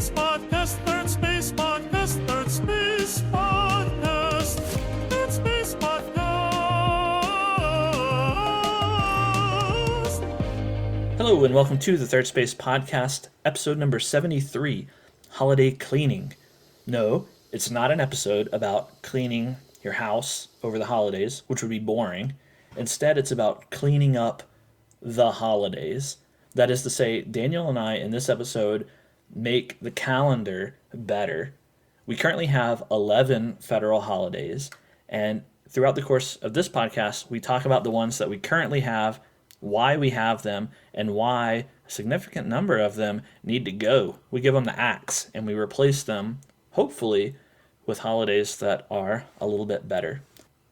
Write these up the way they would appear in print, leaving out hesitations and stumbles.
Space Podcast, Third Space Podcast, Third Space Podcast, Third Space Podcast. Hello and welcome to the Third Space Podcast, episode number 73, Holiday Cleaning. No, it's not an episode about cleaning your house over the holidays, which would be boring. Instead, it's about cleaning up the holidays. That is to say, Daniel and I in this episode make the calendar better. We currently have 11 federal holidays, and throughout the course of this podcast, we talk about the ones that we currently have, why we have them, and why a significant number of them need to go. We give them the axe, and we replace them, hopefully, with holidays that are a little bit better.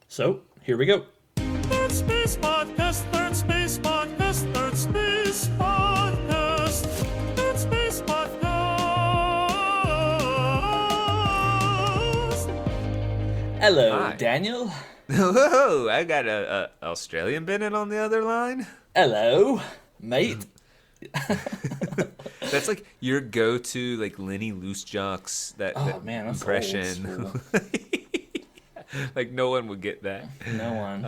So, here we go. Third Space Podcast, Third Space Podcast, Third Space Podcast, Third Space Podcast. Hello, Hi. Daniel. Whoa, I got a Australian Bennett on the other line. Hello, mate. That's like your go-to, like Lenny Loose Jocks. That Man, that's impression. old Like no one would get that. No one.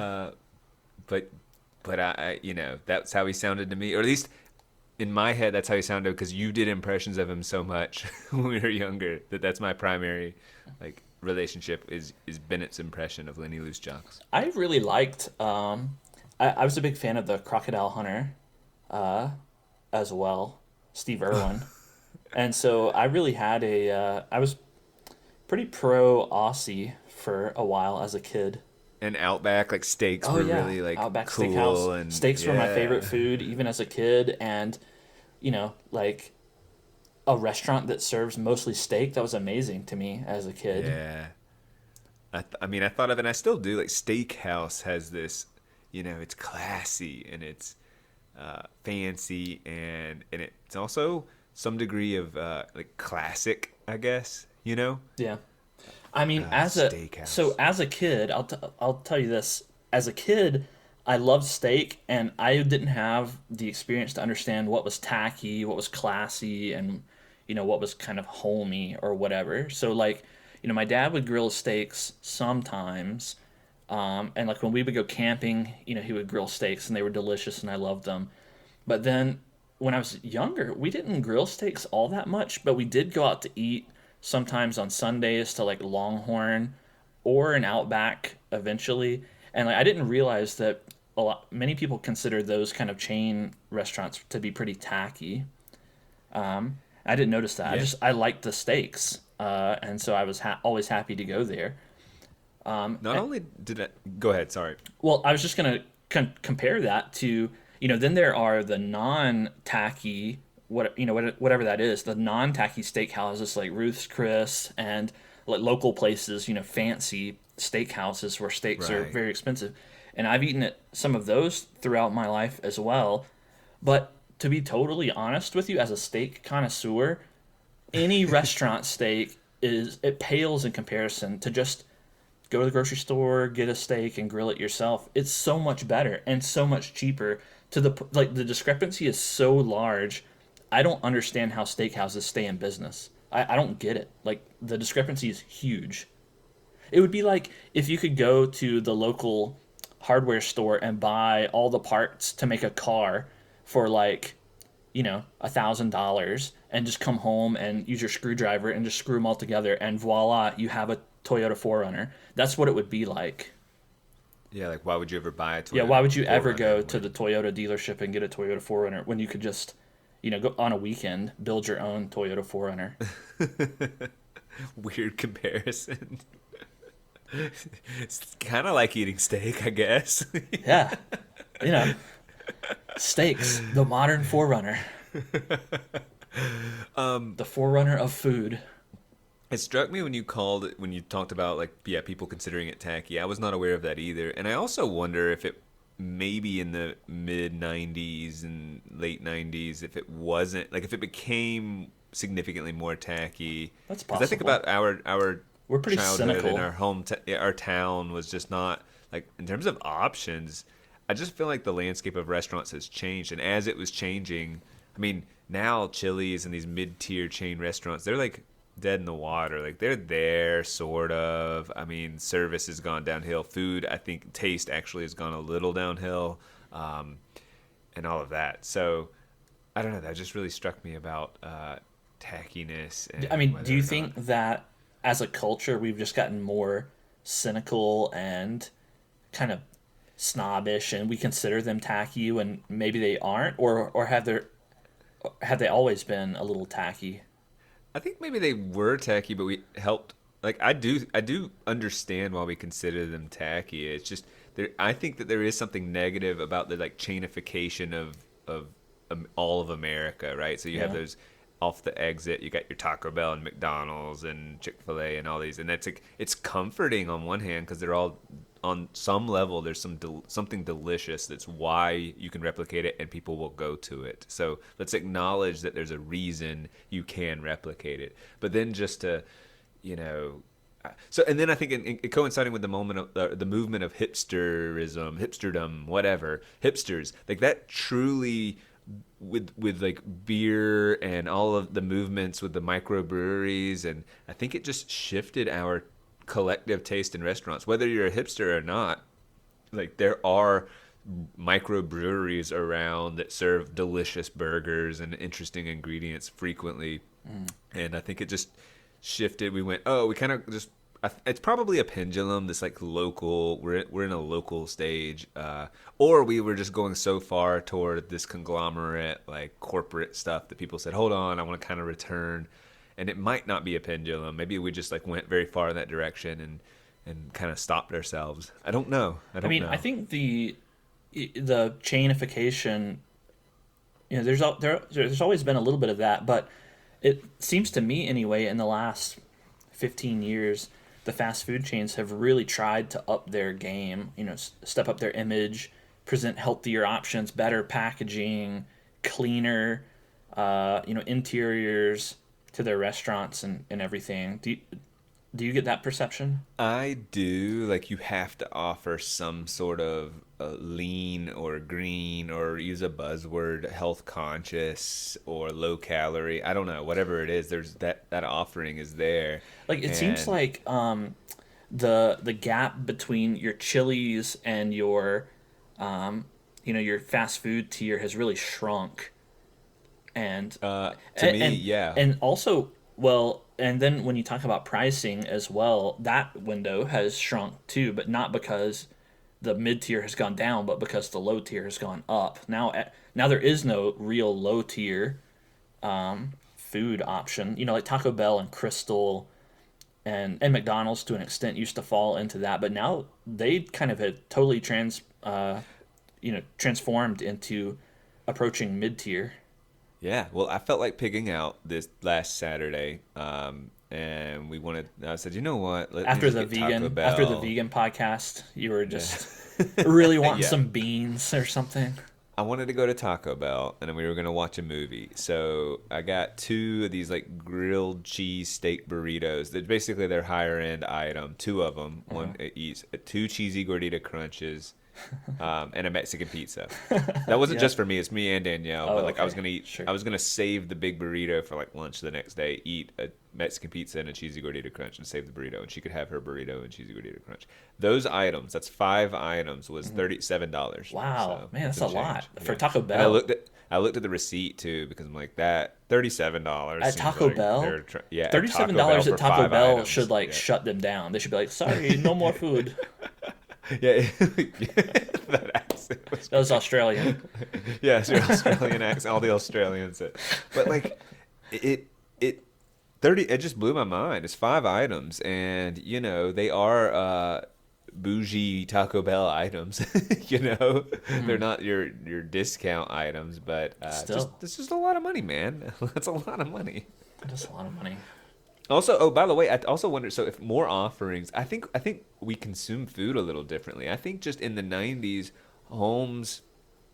But I, that's how he sounded to me, or at least in my head, that's how he sounded because you did impressions of him so much when we were younger that's my primary, like, relationship is Bennett's impression of Lenny Loose Jocks. I really liked. I was a big fan of the Crocodile Hunter, as well, Steve Irwin, and so I really had I was pretty pro Aussie for a while as a kid. And Outback, like steaks were really like Outback cool, Steakhouse. and Steaks were my favorite food, even as a kid, and like a restaurant that serves mostly steak, that was amazing to me as a kid. Yeah. I mean, I thought of it, and I still do. Like, Steakhouse has this, it's classy, and it's fancy, and it's also some degree of, like, classic, I guess, Yeah. I mean, as a kid, I'll tell you this. As a kid, I loved steak, and I didn't have the experience to understand what was tacky, what was classy, and what was kind of homey or whatever. So like, my dad would grill steaks sometimes, and like when we would go camping, he would grill steaks, and they were delicious, and I loved them. But then when I was younger, we didn't grill steaks all that much, but we did go out to eat sometimes on Sundays to like Longhorn or an Outback eventually. And like, I didn't realize that many people consider those kind of chain restaurants to be pretty tacky. I didn't notice that. Yeah. I liked the steaks, and so I was always happy to go there. only did I... Go ahead, sorry. Well, I was just going to compare that to, then there are the non-tacky, whatever that is, the non-tacky steakhouses like Ruth's Chris and like local places, fancy steakhouses where steaks are Right. very expensive. And I've eaten at some of those throughout my life as well. But to be totally honest with you, as a steak connoisseur, any restaurant steak it pales in comparison to just go to the grocery store, get a steak, and grill it yourself. It's so much better and so much cheaper. The discrepancy is so large. I don't understand how steakhouses stay in business. I don't get it. Like, the discrepancy is huge. It would be like if you could go to the local hardware store and buy all the parts to make a car for like, $1,000 and just come home and use your screwdriver and just screw them all together, and voila, you have a Toyota 4Runner. That's what it would be like. Yeah, like, why would you ever buy a Toyota? Yeah, why would you ever 4Runner go to the Toyota dealership and get a Toyota 4Runner when you could just, go on a weekend, build your own Toyota 4Runner? Weird comparison. It's kind of like eating steak, I guess. Yeah. Steaks, the modern 4Runner. The 4Runner of food. It struck me when you talked about, like, people considering it tacky. I was not aware of that either. And I also wonder if it maybe in the mid 90s and late 90s, if it wasn't, like, if it became significantly more tacky. That's 'Cause I think about our We're pretty childhood cynical. and our town was just not, like, in terms of options, I just feel like the landscape of restaurants has changed. And as it was changing, I mean, now Chili's and these mid-tier chain restaurants, they're like dead in the water. Like they're there, sort of. I mean, service has gone downhill. Food, I think, taste actually has gone a little downhill, and all of that. So I don't know. That just really struck me about tackiness. And I mean, do you whether or think not. that as a culture we've just gotten more cynical and kind of snobbish, and we consider them tacky when maybe they aren't, or have they always been a little tacky? I think maybe they were tacky, but we helped. Like I do understand why we consider them tacky. It's just there. I think that there is something negative about the like chainification of all of America, right? So you have Yeah. those off the exit. You got your Taco Bell and McDonald's and Chick-fil-A and all these, and that's like it's comforting on one hand because they're all on some level. There's something delicious that's why you can replicate it and people will go to it. So let's acknowledge that there's a reason you can replicate it. But then just to, you know, so and then I think in coinciding with the moment of the movement of hipsterdom, whatever, hipsters, like that truly with like beer and all of the movements with the microbreweries, and I think it just shifted our collective taste in restaurants. Whether you're a hipster or not, like there are microbreweries around that serve delicious burgers and interesting ingredients frequently, and I think it just shifted. We went, oh, we kind of just. It's probably a pendulum. This like local. We're in a local stage, or we were just going so far toward this conglomerate like corporate stuff that people said, hold on, I want to kind of return. And it might not be a pendulum. Maybe we just like went very far in that direction and kind of stopped ourselves. I don't know. I mean, know. I think the chainification, there's always been a little bit of that, but it seems to me anyway in the last 15 years, the fast food chains have really tried to up their game, step up their image, present healthier options, better packaging, cleaner, interiors to their restaurants and everything. Do you get that perception? I do. Like you have to offer some sort of lean or green or use a buzzword, health conscious or low calorie. I don't know. Whatever it is, there's that offering is there. Like it seems like the gap between your Chili's and your your fast food tier has really shrunk. And To and, me, yeah. and also, well, and then when you talk about pricing as well, that window has shrunk too, but not because the mid tier has gone down, but because the low tier has gone up. Now there is no real low tier food option. Like Taco Bell and Crystal and McDonald's to an extent used to fall into that, but now they kind of had totally transformed into approaching mid tier. Yeah, well, I felt like pigging out this last Saturday, and we wanted. I said, you know what? Let me After just the get Taco vegan Bell. after the vegan podcast, you were just really wanting Yeah. some beans or something. I wanted to go to Taco Bell, and then we were gonna watch a movie. So I got two of these like grilled cheese steak burritos. That basically their higher end item. Two of them, one each. Two cheesy gordita crunches. And a Mexican pizza. That wasn't Yeah. just for me; it's me and Danielle. Oh, But like, I was okay. gonna eat. Sure. I was gonna save the big burrito for like lunch the next day. Eat a Mexican pizza and a cheesy gordita crunch, and save the burrito. And she could have her burrito and cheesy gordita crunch. Those items, that's 5 items, was $37. Wow, So, man, that's some a lot change. for Yeah. Taco And I Bell. looked at the receipt too because I'm like that $37 At seems Taco like Bell? they're yeah, at $37 Bell at for Taco 5 Bell items. should Yeah. shut them down. They should be like, sorry, no more food. Yeah, that accent was That was Australian. yeah, it's your Australian accent. All the Australians, but like it 30. It just blew my mind. It's 5 items, and they are bougie Taco Bell items. They're not your discount items, but Still. it's just a lot of money, man. That's a lot of money. That's a lot of money. Also, oh, by the way, I also wonder. So, if more offerings, I think we consume food a little differently. I think just in the '90s,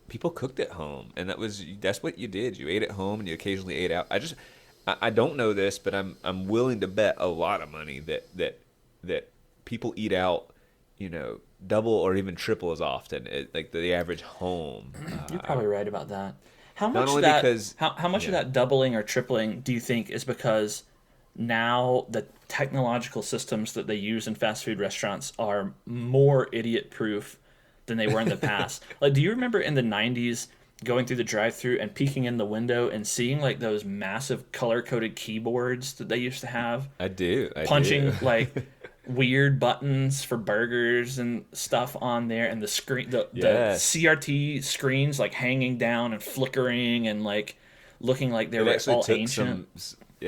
people cooked at home, and that's what you did. You ate at home, and you occasionally ate out. I don't know this, but I'm willing to bet a lot of money that people eat out, double or even triple as often, like the average home. You're probably right about that. How Not much only of that because how much of that doubling or tripling do you think is because now the technological systems that they use in fast food restaurants are more idiot proof than they were in the past? Like, do you remember in the 90s going through the drive-through and peeking in the window and seeing like those massive color-coded keyboards that they used to have, I do. punching like weird buttons for burgers and stuff on there, and the screen, the Yes. CRT screens like hanging down and flickering and like looking like they It were actually all took ancient.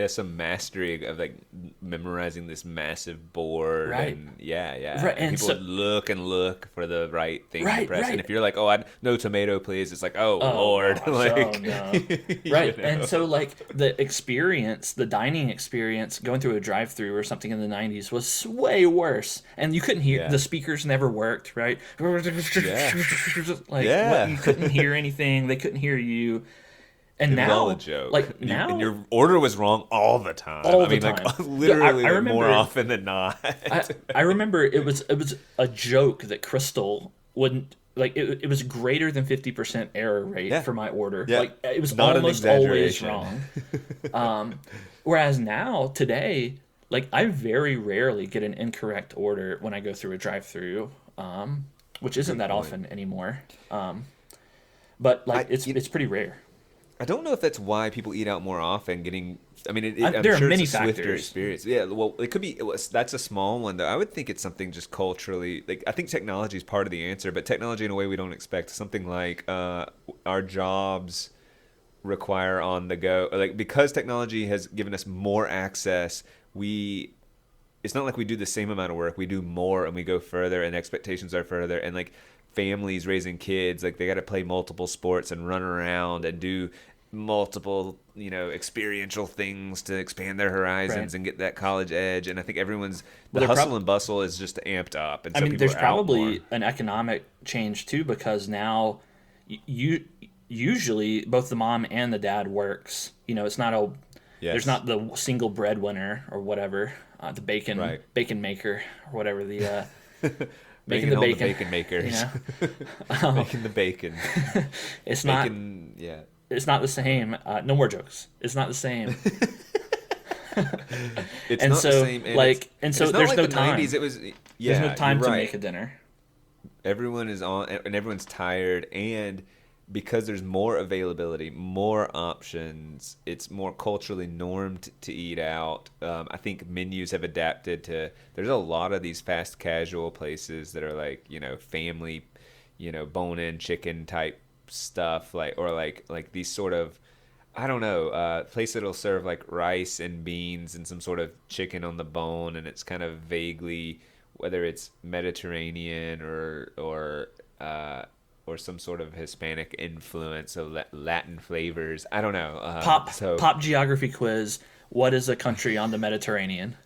some mastery of like memorizing this massive board, Right. and yeah, Right, and and people so would look and look for the right thing to right, press, and right. if you're like, oh, no tomato, please, it's like, oh Oh Lord, gosh, oh like, no. you Right. know. And so like the experience, the dining experience going through a drive-through or something in the 90s was way worse. And you couldn't hear, Yeah. the speakers never worked, right? Yeah. Like what, Yeah. you couldn't hear anything, they couldn't hear you. And It was all a now, joke. like And now, your order was wrong all the time. all I the mean, time. like literally, I like, remember more often than not. I remember it was a joke that Crystal wouldn't like it was greater than 50% error rate Yeah. for my order. Yeah. Like it was Not an almost always exaggeration. wrong. Whereas now today, like I very rarely get an incorrect order when I go through a drive-through, which isn't that point. often anymore. But like it's pretty rare. I don't know if that's why people eat out more often. I mean, I'm There are sure many it's a swifter factors. experience. Yeah, well, it could be. That's a small one, though. I would think it's something just culturally. Like, I think technology is part of the answer, but technology in a way we don't expect. Something like our jobs require on the go. Like, because technology has given us more access, it's not like we do the same amount of work. We do more and we go further, and expectations are further. And like families raising kids, like they got to play multiple sports and run around and do multiple, experiential things to expand their horizons Right. and get that college edge. And I think everyone's Well, the they're hustle and bustle is just amped up, and I so mean, people there's are out more. probably an economic change too because now you usually both the mom and the dad works. It's not Yes. there's not the single breadwinner or whatever, the Right. bacon maker or whatever the Bringing the home bacon. the bacon makers, making the bacon, It's not bacon, yeah. it's not the same. No more jokes. It's not the same. It's And not so, the same. And like, it's, and so it's not there's like no the time. 90s. It was, There's yeah, no time you're to right. make a dinner. Everyone is on, and everyone's tired, and because there's more availability, more options, it's more culturally normed to eat out. I think menus have adapted to. There's a lot of these fast casual places that are like family, bone-in chicken type stuff, like these sort of. I don't know, place that'll serve like rice and beans and some sort of chicken on the bone, and it's kind of vaguely whether it's Mediterranean or some sort of Hispanic influence of Latin flavors. I don't know. Pop geography quiz. What is a country on the Mediterranean?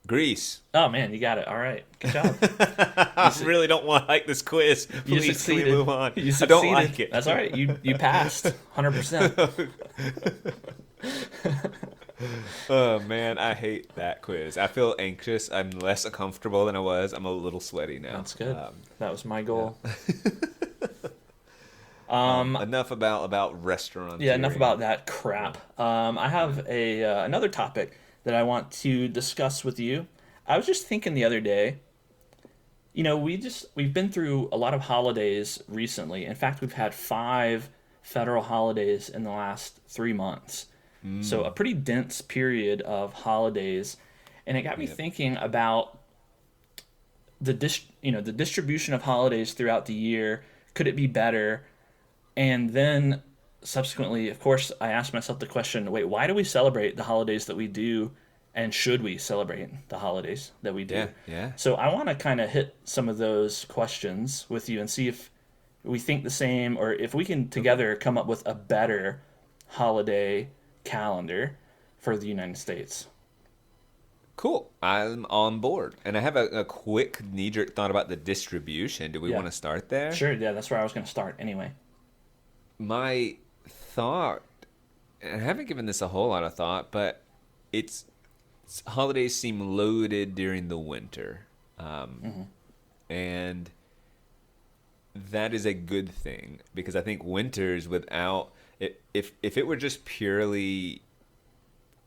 Greece. Oh man, you got it. All right, good job. I really don't want to like this quiz. You Please, can we succeeded. move on? You I succeeded. don't like it. That's all right. You passed 100%. Oh man, I hate that quiz. I feel anxious. I'm less comfortable than I was. I'm a little sweaty now. That's good. That was my goal. Enough about restaurants. Yeah, enough about that crap. I have another topic that I want to discuss with you. I was just thinking the other day. We've been through a lot of holidays recently. In fact, we've had 5 federal holidays in the last 3 months. So a pretty dense period of holidays, and it got me thinking about the distribution of holidays throughout the year. Could it be better? And then subsequently, of course, I asked myself the question, wait, why do we celebrate the holidays that we do? And should we celebrate the holidays that we do? Yeah, yeah. So I want to kind of hit some of those questions with you and see if we think the same or if we can together come up with a better holiday calendar for the United States. Cool. I'm on board. And I have a quick knee-jerk thought about the distribution. Do we want to start there? Sure, yeah, that's where I was going to start anyway. My thought, and I haven't given this a whole lot of thought, but holidays seem loaded during the winter. And that is a good thing because I think winters without it, if it were just purely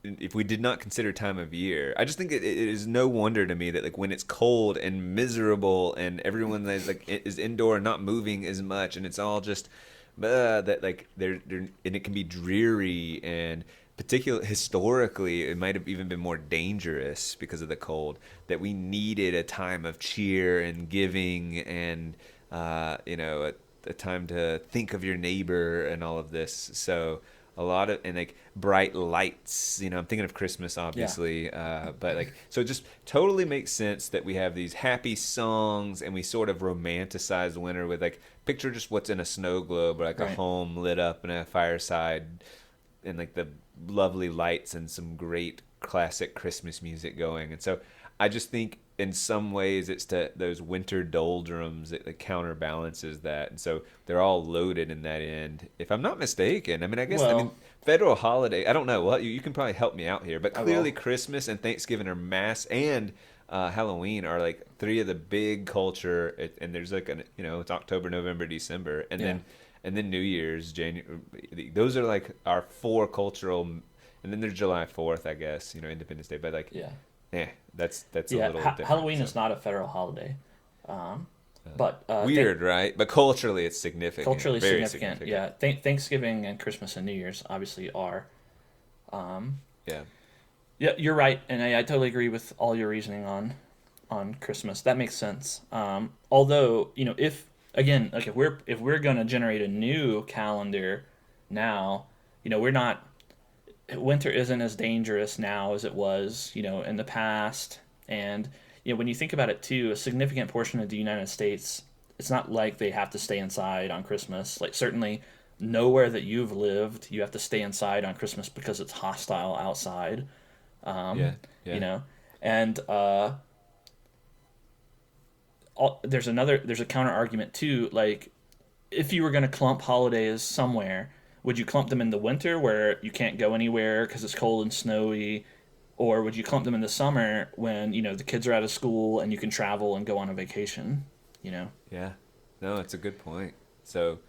if we did not consider time of year, I just think it is no wonder to me that like when it's cold and miserable and everyone is like is indoor and not moving as much and it's all just that like they're and it can be dreary and particularly historically it might have even been more dangerous because of the cold that we needed a time of cheer and giving and a time to think of your neighbor and all of this. So a lot of and like bright lights, I'm thinking of Christmas obviously, but like so it just totally makes sense that we have these happy songs and we sort of romanticize winter with like picture just what's in a snow globe or like a home lit up in a fireside and like the lovely lights and some great classic Christmas music going. And so I just think in some ways it's to those winter doldrums that counterbalances that. And so they're all loaded in that end. If I'm not mistaken, federal holiday, I don't know. Well, you can probably help me out here, but clearly Christmas and Thanksgiving are mass and Halloween are like three of the big culture. And there's like, it's October, November, December. And then New Year's, January. Those are like our four cultural, and then there's July 4th, I guess, Independence Day. But like, that's a little different. Halloween is not a federal holiday, but weird, right? But culturally, it's significant. Culturally very significant. Yeah. Thanksgiving and Christmas and New Year's obviously are. Yeah, you're right, and I totally agree with all your reasoning on Christmas. That makes sense. Although if again, like if we're gonna generate a new calendar now, we're not. Winter isn't as dangerous now as it was, in the past. And, when you think about it too, a significant portion of the United States, it's not like they have to stay inside on Christmas. Like certainly nowhere that you've lived, you have to stay inside on Christmas because it's hostile outside. And there's a counter argument too. Like if you were going to clump holidays somewhere, would you clump them in the winter where you can't go anywhere because it's cold and snowy? Or would you clump them in the summer when, the kids are out of school and you can travel and go on a vacation, Yeah. No, it's a good point. So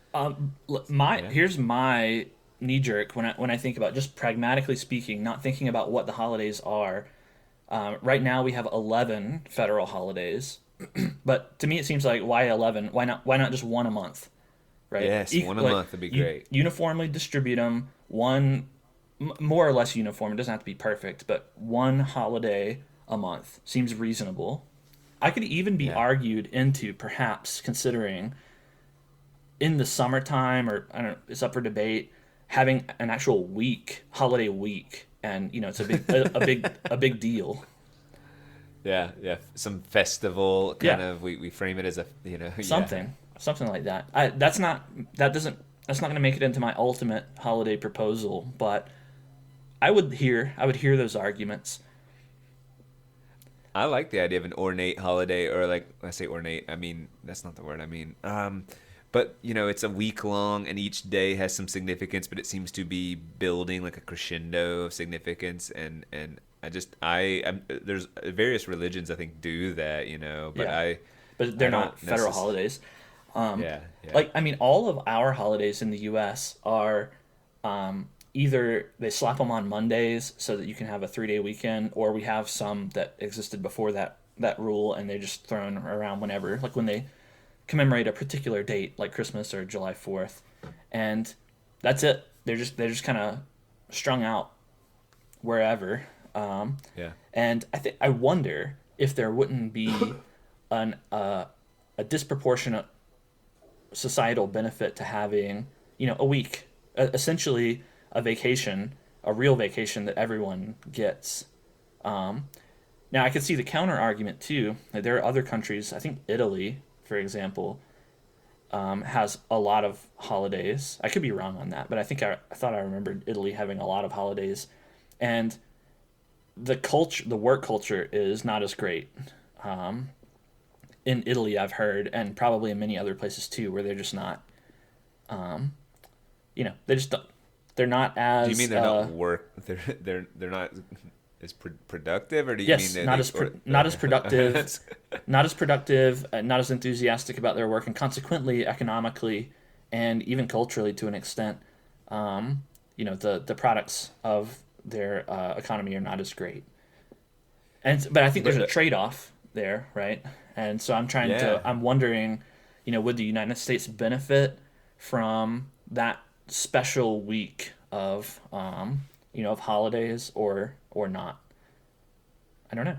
here's my knee jerk when I think about just pragmatically speaking, not thinking about what the holidays are. Right now we have 11 federal holidays, but to me it seems like why 11? Why not just one a month? Right? Yes, one a month would be great. Uniformly distribute them, more or less uniform. It doesn't have to be perfect, but one holiday a month seems reasonable. I could even be argued into perhaps considering in the summertime, or I don't know, it's up for debate, having an actual holiday week, and it's a big deal. Yeah, some festival kind of. We frame it as a something like that. That's not going to make it into my ultimate holiday proposal, but I would hear those arguments. I like the idea of an ornate holiday, or like when I say ornate, I mean that's not the word I mean. But it's a week long, and each day has some significance, but it seems to be building like a crescendo of significance, and there's various religions I think do that, but they're not federal holidays. Like all of our holidays in the U.S. are either they slap them on Mondays so that you can have a 3-day weekend, or we have some that existed before that rule and they're just thrown around whenever, like when they commemorate a particular date like Christmas or July 4th, and that's it. They're just kind of strung out wherever. And I wonder if there wouldn't be a disproportionate societal benefit to having a week, essentially a vacation, a real vacation that everyone gets. Now I could see the counter argument too, that there are other countries, I think Italy for example, has a lot of holidays. I could be wrong on that, but I thought I remembered Italy having a lot of holidays, and the work culture is not as great. In Italy, I've heard, and probably in many other places too, where they're just not, they just don't, they're not as. Do you mean they're not work? They're not as productive, or do you Yes, mean that not as not as productive, not as enthusiastic about their work, and consequently, economically, and even culturally to an extent, the products of their economy are not as great. But I think there's a trade off there, right? And so Yeah. I'm wondering, would the United States benefit from that special week of holidays or not? I don't know.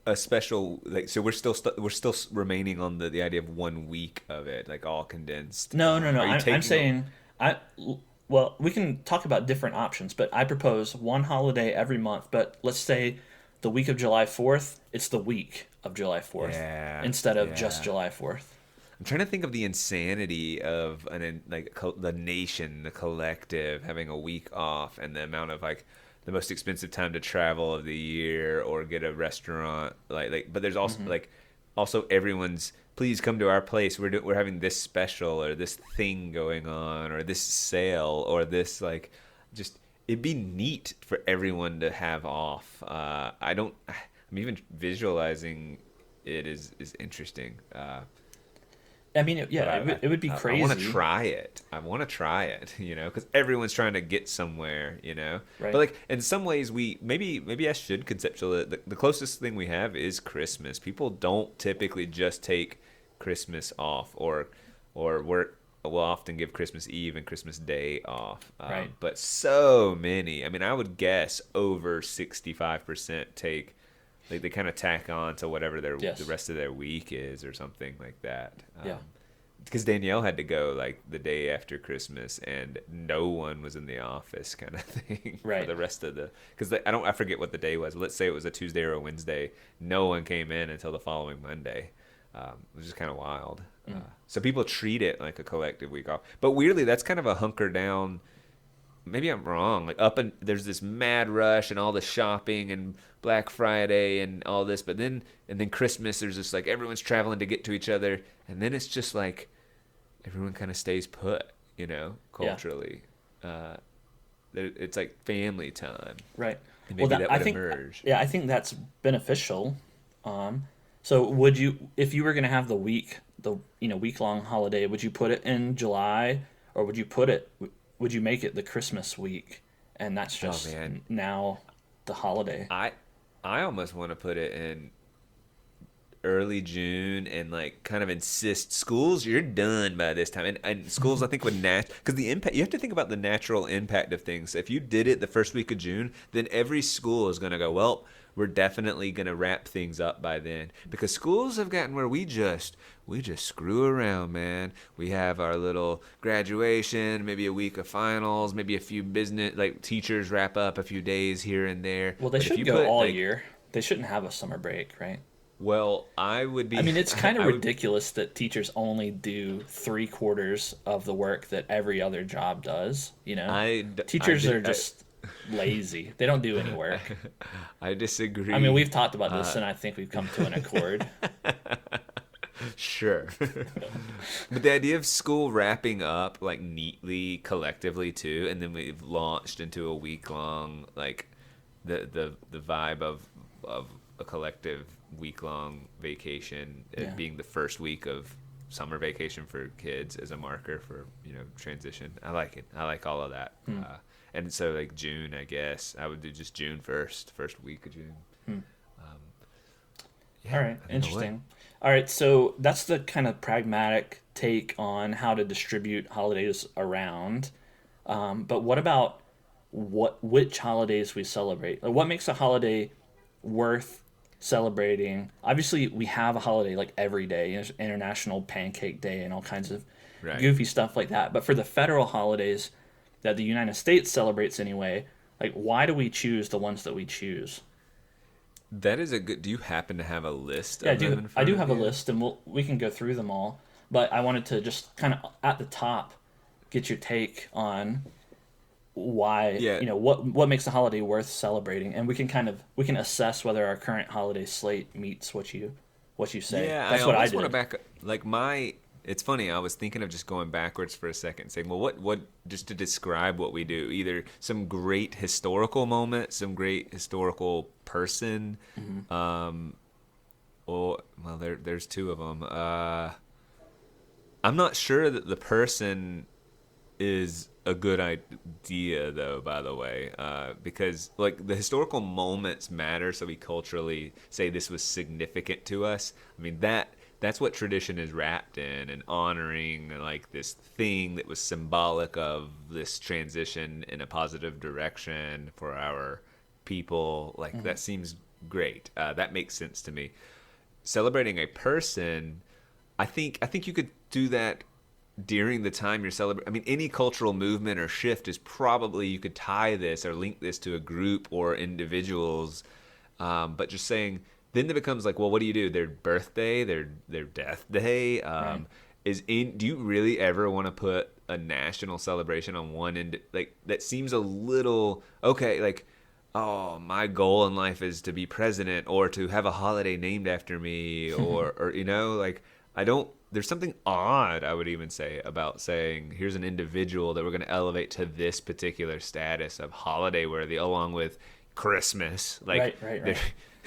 A special like so we're still remaining on the idea of 1 week of it, like all condensed. No, no, no. Are you I'm taking saying I. Well, we can talk about different options, but I propose one holiday every month. But let's say the week of July 4th, it's the week of July 4th Yeah, instead of just yeah. July 4th. I'm trying to think of the insanity of the nation, the collective having a week off, and the amount of like the most expensive time to travel of the year or get a restaurant but there's also also everyone's please come to our place, we're having this special or this thing going on or this sale or this just it'd be neat for everyone to have off. I'm even visualizing it is interesting. I mean, But it would be I want to crazy, try it. I want to try it, because everyone's trying to get somewhere. right? But like in some ways, maybe I should conceptualize the closest thing we have is Christmas. People don't typically just take Christmas off, or work. Will often give Christmas Eve and Christmas Day off. Right. But so many. I mean, I would guess over 65% take. Like they kind of tack on to whatever Yes. the rest of their week is or something like that. Yeah. Because Danielle had to go like the day after Christmas, and no one was in the office, kind of thing, for Right. the rest of the. Because I forget what the day was. Let's say it was a Tuesday or a Wednesday. No one came in until the following Monday, which is kind of wild. So people treat it like a collective week off, but weirdly, that's kind of a hunker down. Maybe I'm wrong. Like there's this mad rush and all the shopping and Black Friday and all this, but then Christmas, there's just like everyone's traveling to get to each other, and then it's just like everyone kind of stays put, culturally. It's like family time. Right. And maybe that I would think, emerge. yeah, I think that's beneficial. So would you, if you were going to have the week long holiday, would you put it in July, or would you make it the Christmas week, and that's just man. now the holiday? I almost want to put it in early June and like kind of insist schools, you're done by this time, and schools I think would because the impact, you have to think about the natural impact of things. If you did it the first week of June, then every school is going to go, well, we're definitely going to wrap things up by then, because schools have gotten where we just screw around, man. We have our little graduation, maybe a week of finals, maybe a few business, like teachers wrap up a few days here and there. Well, they But if should you go put, all like, year. They shouldn't have a summer break, right? Well, I would be. I mean, it's kind of I would- ridiculous that teachers only do 3/4 of the work that every other job does. Teachers are just lazy. They don't do any work. I disagree. I mean, we've talked about this, and I think we've come to an accord. Sure. But the idea of school wrapping up like neatly, collectively too, and then we've launched into a week long, like the vibe of a collective week long vacation, it Yeah. being the first week of summer vacation for kids as a marker for transition. I like it. I like all of that. And so like June, I guess I would do just June first week of June. Yeah, All right, I think I would. interesting. All right, so that's the kind of pragmatic take on how to distribute holidays around. But what about which holidays we celebrate? Like, what makes a holiday worth celebrating? Obviously, we have a holiday like every day. There's International Pancake Day and all kinds of Right. goofy stuff like that. But for the federal holidays that the United States celebrates anyway, like, why do we choose the ones that we choose? That is a good. Do you happen to have a list? Yeah, of them in I front do of have a you? list, and we can go through them all. But I wanted to just kind of at the top get your take on why, Yeah. what makes a holiday worth celebrating, and we can assess whether our current holiday slate meets what you say. Yeah, That's I what I almost did. want to back up. Like It's funny. I was thinking of just going backwards for a second, saying, well, what, just to describe what we do, either some great historical moment, some great historical person, or, well, there's two of them. I'm not sure that the person is a good idea, though, by the way, because like the historical moments matter, so we culturally say this was significant to us. I mean, that's what tradition is wrapped in, and honoring like this thing that was symbolic of this transition in a positive direction for our people. Like that seems great. That makes sense to me. Celebrating a person, I think you could do that during the time you're celebrating. I mean, any cultural movement or shift is probably, you could tie this or link this to a group or individuals. But just saying, then it becomes like, well, what do you do? Their birthday, their death day, Right. do you really ever want to put a national celebration on one end? Like that seems a little okay. Like, oh, my goal in life is to be president or to have a holiday named after me, or like I don't. There's something odd, I would even say, about saying here's an individual that we're going to elevate to this particular status of holiday worthy, along with Christmas. Like, Right.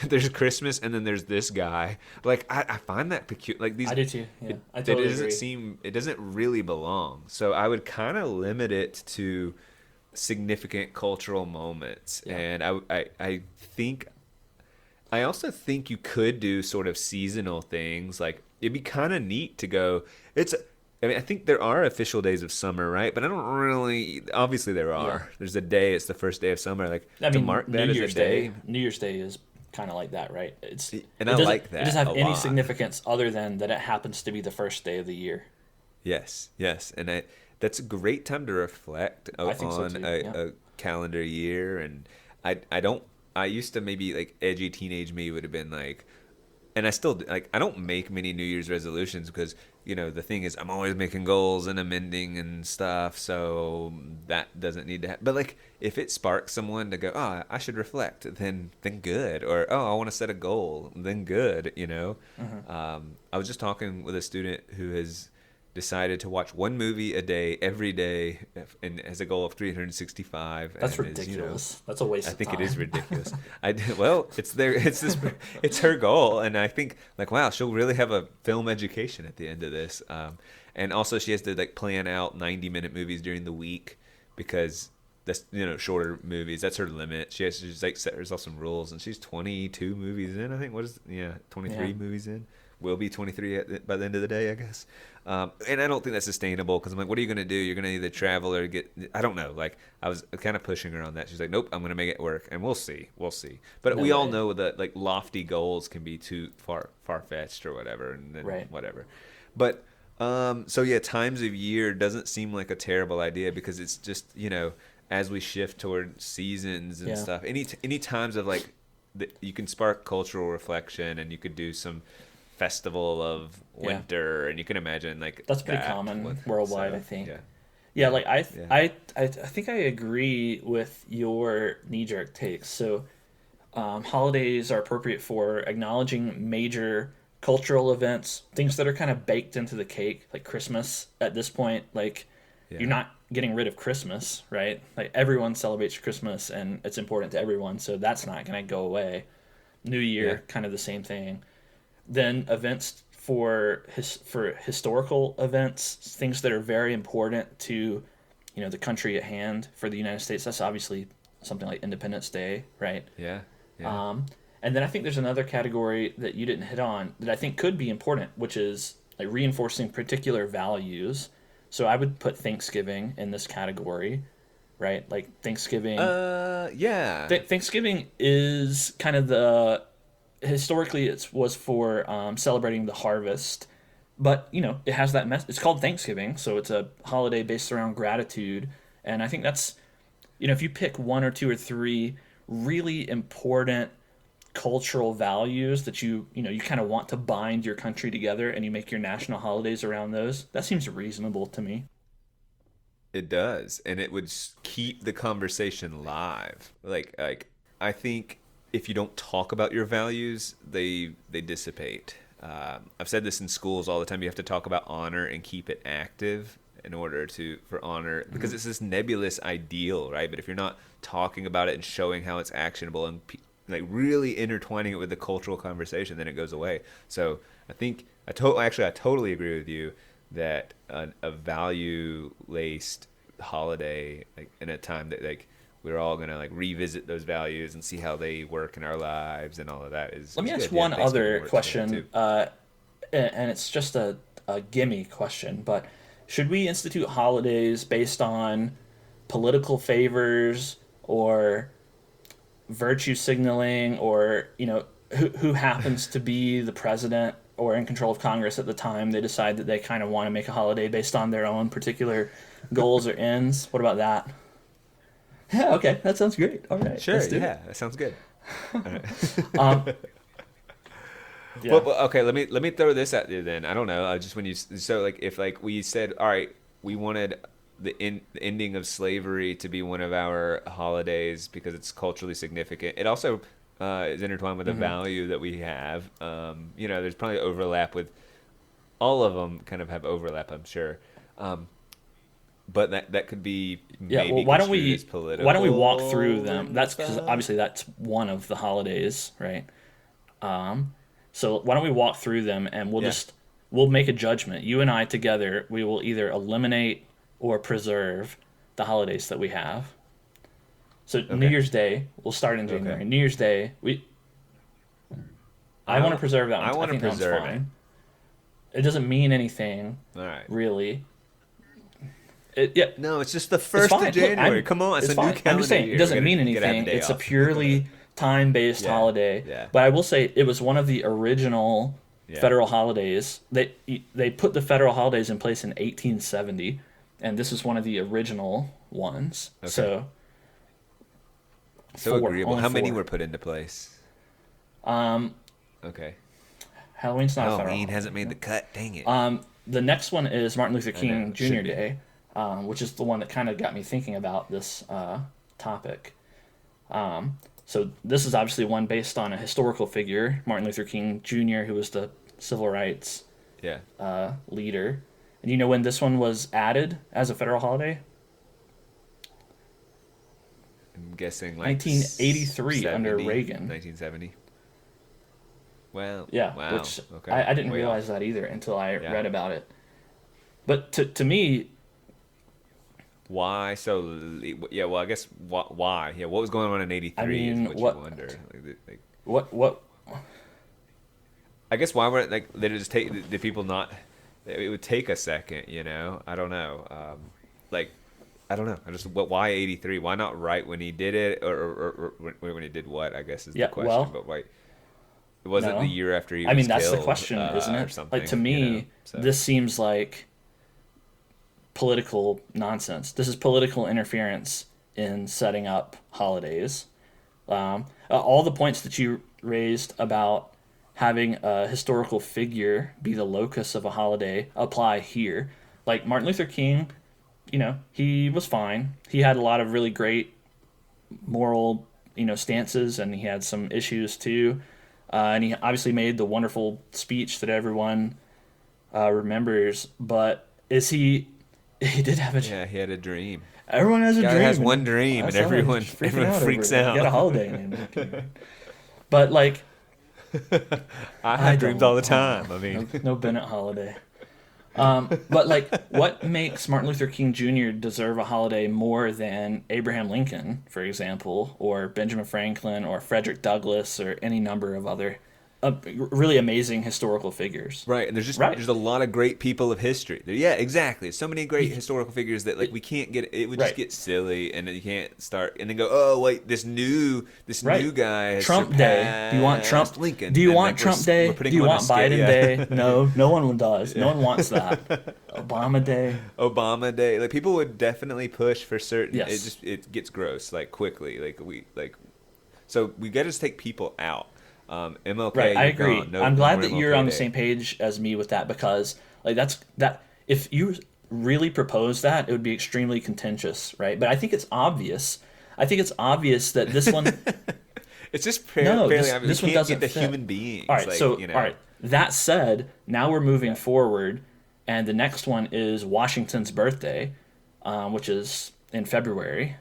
there's Christmas, and then there's this guy. Like, I find that peculiar. Like these, I do too. Yeah, I it totally doesn't agree. seem, it doesn't really belong. So I would kind of limit it to significant cultural moments, Yeah. and I think I also think you could do sort of seasonal things. Like it'd be kind of neat to go. I mean, I think there are official days of summer, right? But I don't really. Obviously, there are. Yeah. There's a day. It's the first day of summer. Like I to mean, mark New that as a Year's day. Day. New Year's Day is kind of like that, right? And I like that It doesn't have a any lot. significance other than that it happens to be the first day of the year. Yes, and that's a great time to reflect I think so on too, a, yeah. a calendar year. And I don't. I used to, maybe like edgy teenage me would have been like, and I still like, I don't make many New Year's resolutions because the thing is I'm always making goals and amending and stuff, so that doesn't need to happen. But like if it sparks someone to go, oh, I should reflect, then good, or oh, I want to set a goal, then good. I was just talking with a student who has decided to watch one movie a day every day, and has a goal of 365. That's and is, ridiculous. That's a waste I of think time. it is ridiculous. Well, it's her goal, and I think like, wow, she'll really have a film education at the end of this. And also she has to like plan out 90-minute movies during the week, because that's shorter movies. That's her limit. She's like set herself some rules, and she's 22 movies in. I think 23 Yeah. movies in. Will be 23 by the end of the day, I guess. And I don't think that's sustainable, because I'm like, what are you going to do? You're going to either travel or I don't know. Like, I was kind of pushing her on that. She's like, nope, I'm going to make it work, and we'll see. But No we all way. know that like lofty goals can be too far-fetched or whatever, and then Right. whatever. But so yeah, times of year doesn't seem like a terrible idea, because it's just as we shift toward seasons and Yeah. stuff. Any times of like you can spark cultural reflection, and you could do some festival of Yeah. winter, and you can imagine like That's pretty that common worldwide, so, I think. Yeah. Yeah, like Yeah. I think I agree with your knee-jerk takes. So, holidays are appropriate for acknowledging major cultural events, things that are kind of baked into the cake, like Christmas. At this point, like Yeah. you're not getting rid of Christmas, right? Like everyone celebrates Christmas, and it's important to everyone, so that's not going to go away. New Year, Yeah. kind of the same thing. Then events for historical events, things that are very important to the country at hand. For the United States, that's obviously something like Independence Day, right? Yeah. Yeah. And then I think there's another category that you didn't hit on that I think could be important, which is like reinforcing particular values. So I would put Thanksgiving in this category, right? Like Thanksgiving. Yeah. Thanksgiving is kind of historically it was for celebrating the harvest, but it has that it's called Thanksgiving, so it's a holiday based around gratitude. And I think that's if you pick one or two or three really important cultural values that you kind of want to bind your country together, and you make your national holidays around those, that seems reasonable to me. It does, and it would keep the conversation live. Like I think if you don't talk about your values, they dissipate. I've said this in schools all the time. You have to talk about honor and keep it active in order for honor, because it's this nebulous ideal, right? But if you're not talking about it and showing how it's actionable and like really intertwining it with the cultural conversation, then it goes away. So I think I totally agree with you that a value-laced holiday, like in a time that like we're all gonna like revisit those values and see how they work in our lives and all of that is. Let me ask good. one Thanks for other the question, and it's just a gimme question, but should we institute holidays based on political favors or virtue signaling, or who happens to be the president or in control of Congress at the time? They decide that they kind of want to make a holiday based on their own particular goals or ends. What about that? Yeah, okay, that sounds great. All right, Sure, yeah, that sounds good. All right. Yeah. Well, okay, let me throw this at you then. I don't know. Just when you like if like we said, all right, we wanted the ending of slavery to be one of our holidays because it's culturally significant. It also is intertwined with a value that we have. There's probably overlap with all of them. Kind of have overlap, I'm sure. But that could be maybe well, why don't we walk through them? That's because stuff. obviously that's one of the holidays, right? So why don't we walk through them, and we'll make a judgment. You and I together, we will either eliminate or preserve the holidays that we have. So New Year's Day, we'll start in January. New Year's Day, I want to preserve that one. I want to preserve it. Fine. It doesn't mean anything, really. No, it's just the 1st of January. Come on, it's a new calendar I'm just saying, year. it doesn't mean anything. It's a purely time-based holiday. Yeah. But I will say it was one of the original federal holidays. They put the federal holidays in place in 1870, and this is one of the original ones. Okay. So agreeable. How many were put into place? Okay. Halloween's not a federal Halloween hasn't made the cut. Dang it. The next one is Martin Luther King Jr. Day, which is the one that kind of got me thinking about this topic. So this is obviously one based on a historical figure, Martin Luther King Jr., who was the civil rights leader. And you know when this one was added as a federal holiday? I'm guessing like 1983 under Reagan. 1970. Well, yeah, wow. Which I didn't realize that either until I read about it. But to me, why? So yeah, well, I guess why? Yeah, what was going on in '83 is what you wonder. Like, what? I guess why were like they just take the people not? It would take a second, I don't know. I don't know. Why '83? Why not right when he did it, or when he did what? I guess is the question. Well, but why? It wasn't the year after he was killed. That's the killed, question, isn't it? Or something, like to me, this seems like political nonsense. This is political interference in setting up holidays. All the points that you raised about having a historical figure be the locus of a holiday apply here. Like Martin Luther King, he was fine. He had a lot of really great moral, stances, and he had some issues too. And he obviously made the wonderful speech that everyone remembers. But he did have a dream. Yeah, he had a dream. Everyone has a dream. Has one dream, and everyone freaks out. Get a holiday name. But like, I have dreams all the time. I mean, no Bennett holiday. But like, what makes Martin Luther King Jr. deserve a holiday more than Abraham Lincoln, for example, or Benjamin Franklin, or Frederick Douglass, or any number of other really amazing historical figures? Right, and there's a lot of great people of history. Yeah, exactly. So many great historical figures that like we can't get. It would just get silly, and then you can't start and then go, oh wait, this new guy has Trump Day. Do you want Trump? Lincoln? Do you want Trump Day? Do you want Biden Day? No one does. No one wants that. Obama Day. Like people would definitely push for certain. Yes. It gets gross like quickly. So we got to just take people out. MLK, right, I agree. No, I'm glad that MLK you're on the Day. same page as me with that, because like that if you really propose that, it would be extremely contentious, right? But I think it's obvious. That this one it's just fairly obvious. This one doesn't get the fit. human beings. All right, all right. That said, now we're moving forward, and the next one is Washington's birthday, which is in February.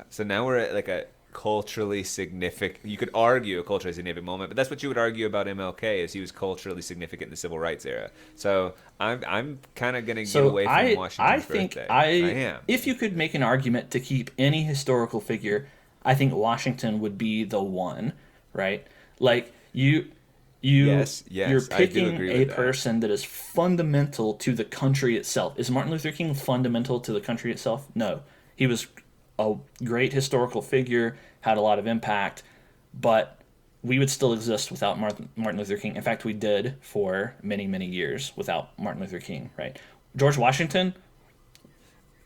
So now we're at like a culturally significant. You could argue a culturally significant moment, but that's what you would argue about MLK, is he was culturally significant in the civil rights era. So I'm kind of gonna get away from Washington's birthday. I am. If you could make an argument to keep any historical figure, I think Washington would be the one, right? Like you're picking a person that is fundamental to the country itself. Is Martin Luther King fundamental to the country itself? No. He was a great historical figure, had a lot of impact, but we would still exist without Martin Luther King. In fact, we did for many, many years without Martin Luther King, right? George Washington.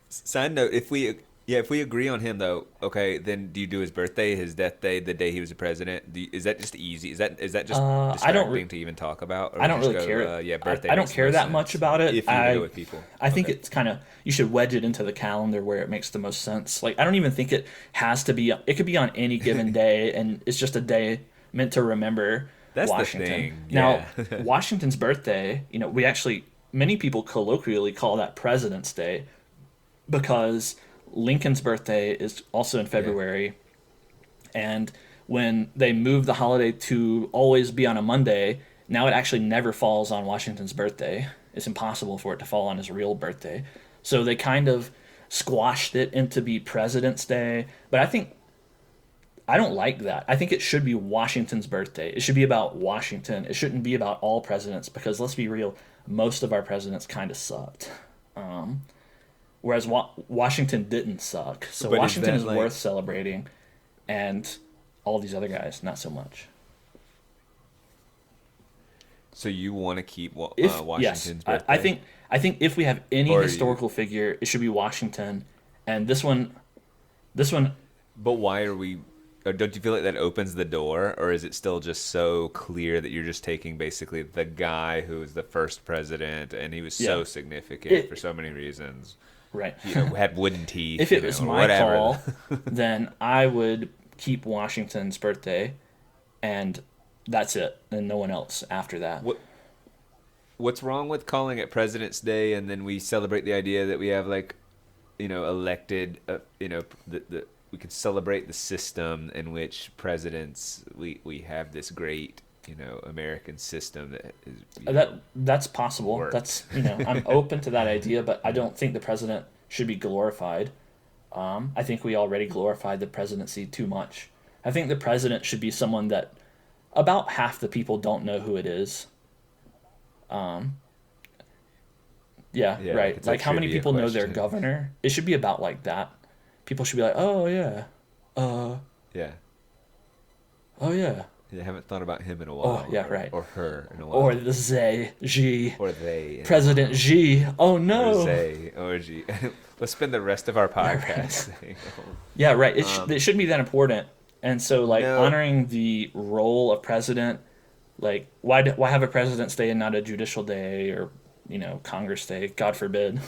Side note, if we agree on him though, okay, then do you do his birthday, his death day, the day he was a president? Is that just easy? Is that just distracting to even talk about? Or I don't really care. Birthday. I don't care that much about it. If you go with people, I think it's kind of, you should wedge it into the calendar where it makes the most sense. Like I don't even think it has to be. It could be on any given day, and it's just a day meant to remember Washington. The thing. Yeah. Now, Washington's birthday. Many people colloquially call that President's Day, because Lincoln's birthday is also in February, and when they moved the holiday to always be on a Monday, now it actually never falls on Washington's birthday. It's impossible for it to fall on his real birthday. So they kind of squashed it into be President's Day, but I don't like that. I think it should be Washington's birthday. It should be about Washington. It shouldn't be about all presidents, because let's be real, most of our presidents kind of sucked. Whereas Washington didn't suck. So Washington is worth celebrating, and all these other guys, not so much. So you want to keep Washington's birthday? I think if we have any historical figure, it should be Washington. And this one. But why are we? Don't you feel like that opens the door, or is it still just so clear that you're just taking basically the guy who was the first president, and he was so significant for so many reasons? Right. Had wooden teeth. If it was my call, then I would keep Washington's birthday, and that's it, and no one else after that. What's wrong with calling it President's Day, and then we celebrate the idea that we have elected, we could celebrate the system in which presidents, we have this great American system that is that's possible. Work. That's I'm open to that idea, but I don't think the president should be glorified. I think we already glorified the presidency too much. I think the president should be someone that about half the people don't know who it is. Right. Like how many people know their governor? It should be about like that. People should be like, oh yeah, yeah, oh yeah. I haven't thought about him in a while. Oh, yeah, right. Or her in a while. Or the Xi. Or they. President Xi. Oh, no. Or they. Or Xi. Let's spend the rest of our podcast saying, Yeah, right. It shouldn't be that important. And so, honoring the role of president, why have a President's Day and not a Judicial Day or, Congress Day? God forbid.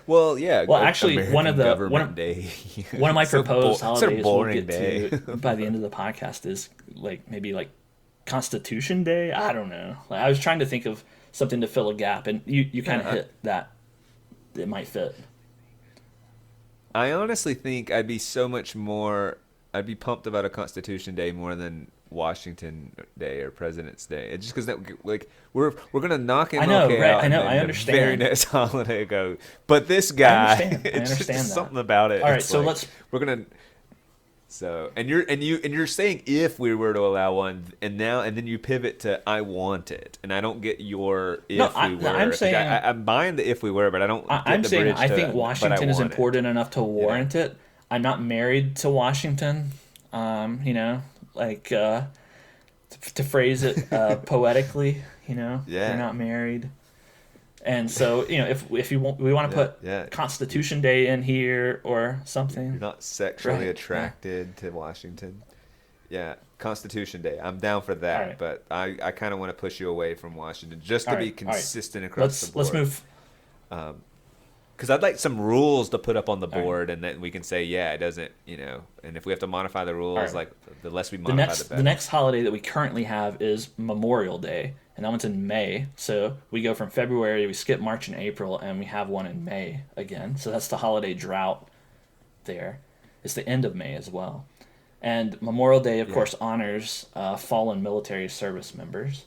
Well, yeah. Well, actually, American one of my proposed holidays we'll get to by the end of the podcast is maybe Constitution Day. I don't know. I was trying to think of something to fill a gap, and you kind of hit that. It might fit. I honestly think I'd be pumped about a Constitution Day more than Washington Day or President's Day. It's just because we're gonna knock him out. I know. I understand. The very next holiday go, but this guy, I understand that. Something about it. All right, so we're gonna. So you're saying if we were to allow one, and then you pivot to I want it, and I don't get your if we were. I'm saying I'm buying the if we were, but I don't. I'm saying I think Washington is important enough to warrant it. I'm not married to Washington. To phrase it poetically, we're not married, and so if we want to put Constitution Day in here or something. You're not sexually attracted to Washington. Yeah, Constitution Day. I'm down for that, but I kind of want to push you away from Washington just to be consistent across the board. Let's move. Because I'd like some rules to put up on the board, and then we can say, yeah, it doesn't, and if we have to modify the rules, like the less we modify, the better. The next holiday that we currently have is Memorial Day, and that one's in May. So we go from February, we skip March and April, and we have one in May again. So that's the holiday drought there. It's the end of May as well. And Memorial Day, of course, honors fallen military service members.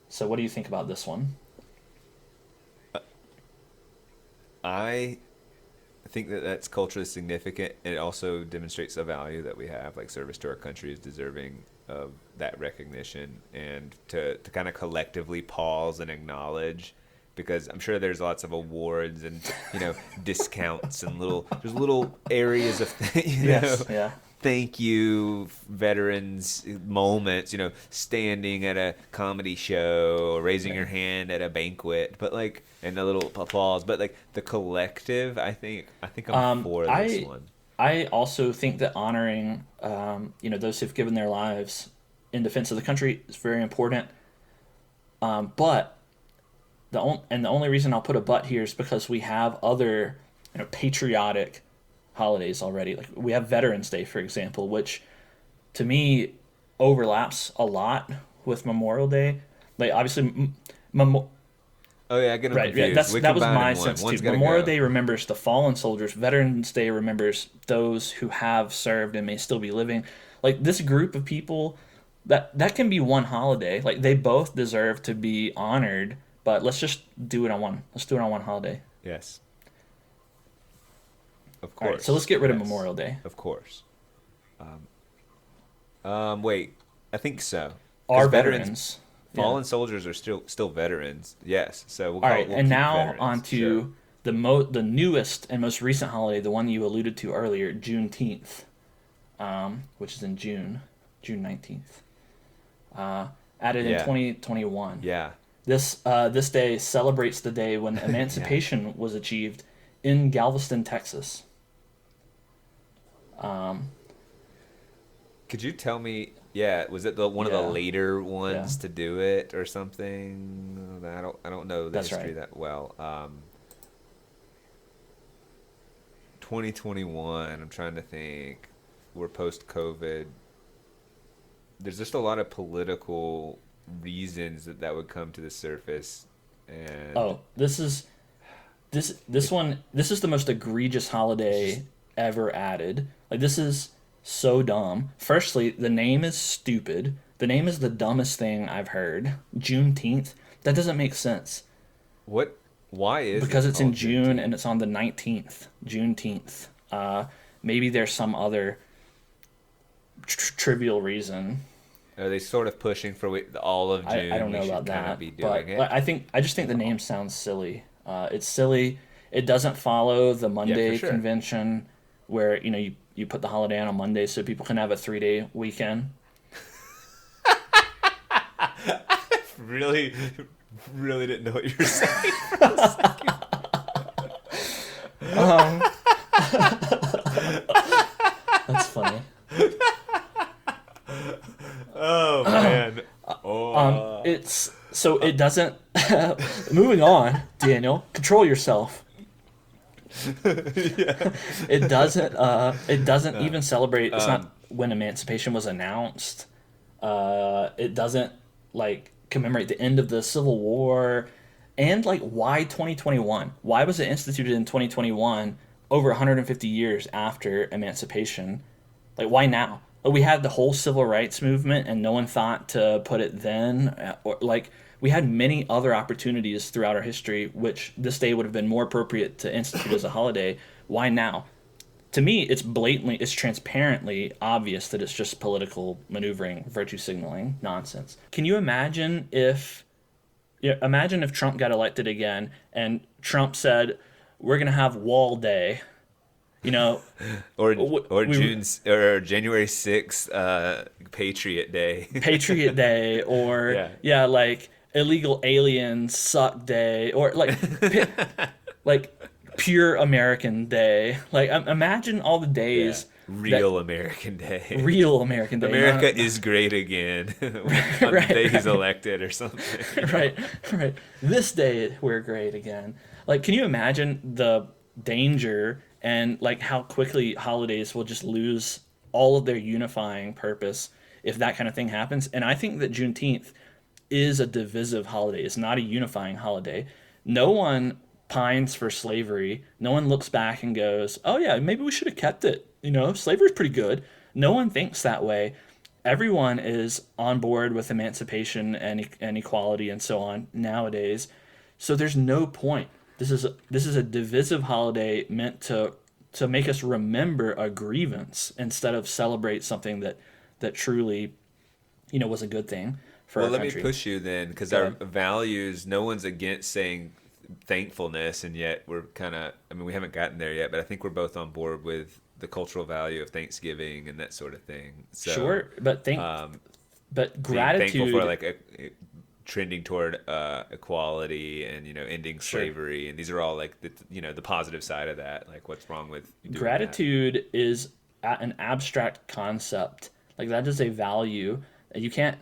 So what do you think about this one? I think that that's culturally significant. It also demonstrates the value that we have. Like, service to our country is deserving of that recognition, and to kind of collectively pause and acknowledge, because I'm sure there's lots of awards and discounts and there's little areas of thank you veterans moments, standing at a comedy show or raising your hand at a banquet, but and a little applause, but the collective, I think I'm for this one. I also think that honoring those who've given their lives in defense of the country is very important, but the only reason I'll put a but here is because we have other patriotic holidays already. Like, we have Veterans Day, for example, which to me overlaps a lot with Memorial Day. Like, obviously, oh yeah, I get them confused. That was my sense too. Memorial Day remembers the fallen soldiers. Veterans Day remembers those who have served and may still be living. Like, this group of people, that can be one holiday. Like, they both deserve to be honored, but let's just do it on one. Let's do it on one holiday. Yes. Of course. All right, so let's get rid of Memorial Day. Of course. Wait, I think so. Our veterans. Fallen soldiers are still veterans. Yes. So we'll all right, we'll and now veterans. on to the newest and most recent holiday, the one you alluded to earlier, Juneteenth, which is in June 19th. Added in 2021. Yeah. This day celebrates the day when emancipation was achieved in Galveston, Texas. Could you tell me? Yeah, was it one of the later ones to do it or something? I don't know the history that well. 2021. I'm trying to think. We're post-COVID. There's just a lot of political reasons that would come to the surface, and this is the most egregious holiday ever added. Like, this is so dumb. Firstly, the name is stupid. The name is the dumbest thing I've heard. Juneteenth. That doesn't make sense. What? Why is because it's in June Juneteenth? And it's on the 19th. Juneteenth. Maybe there's some other trivial reason. Are they sort of pushing for all of June? I don't know about that. But I just think the name sounds silly. It's silly. It doesn't follow the Monday convention where you put the holiday on Monday so people can have a 3-day weekend. Really didn't know what you were saying for a second. That's funny. Oh man. It doesn't. Moving on, Daniel. Control yourself. It doesn't even celebrate. It's not when emancipation was announced. It doesn't commemorate the end of the Civil War, and why 2021? Why was it instituted in 2021, over 150 years after emancipation? Why now? We had the whole civil rights movement, and no one thought to put it then. We had many other opportunities throughout our history, which this day would have been more appropriate to institute as a holiday. Why now? To me, it's transparently obvious that it's just political maneuvering, virtue signaling nonsense. Can you imagine if Trump got elected again and Trump said, "We're going to have Wall Day," or January 6th, Patriot Day. Patriot Day, or illegal aliens suck day, or pure American Day. Imagine all the days. Real American Day. Real American Day. America is great again. On the day he's elected or something. Right. This day we're great again. Can you imagine the danger and like how quickly holidays will just lose all of their unifying purpose if that kind of thing happens. And I think that Juneteenth is a divisive holiday. It's not a unifying holiday. No one pines for slavery. No one looks back and goes, "Oh yeah, maybe we should have kept it." Slavery's pretty good. No one thinks that way. Everyone is on board with emancipation and equality and so on nowadays. So there's no point. This is a divisive holiday meant to make us remember a grievance instead of celebrate something that truly, was a good thing for our Well, let country. me push you then, because Go our ahead. values, no one's against saying thankfulness, and yet we're we haven't gotten there yet, but I think we're both on board with the cultural value of Thanksgiving and that sort of thing. So, Sure, but being thankful gratitude. for like trending toward equality and ending Sure. slavery, and these are all like the positive side of that. Like, what's wrong with doing that? Gratitude is an abstract concept. Like that is a value. You can't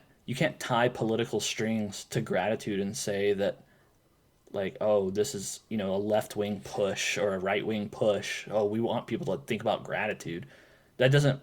tie political strings to gratitude and say that like, oh, this is, a left-wing push or a right-wing push. Oh, we want people to think about gratitude. That doesn't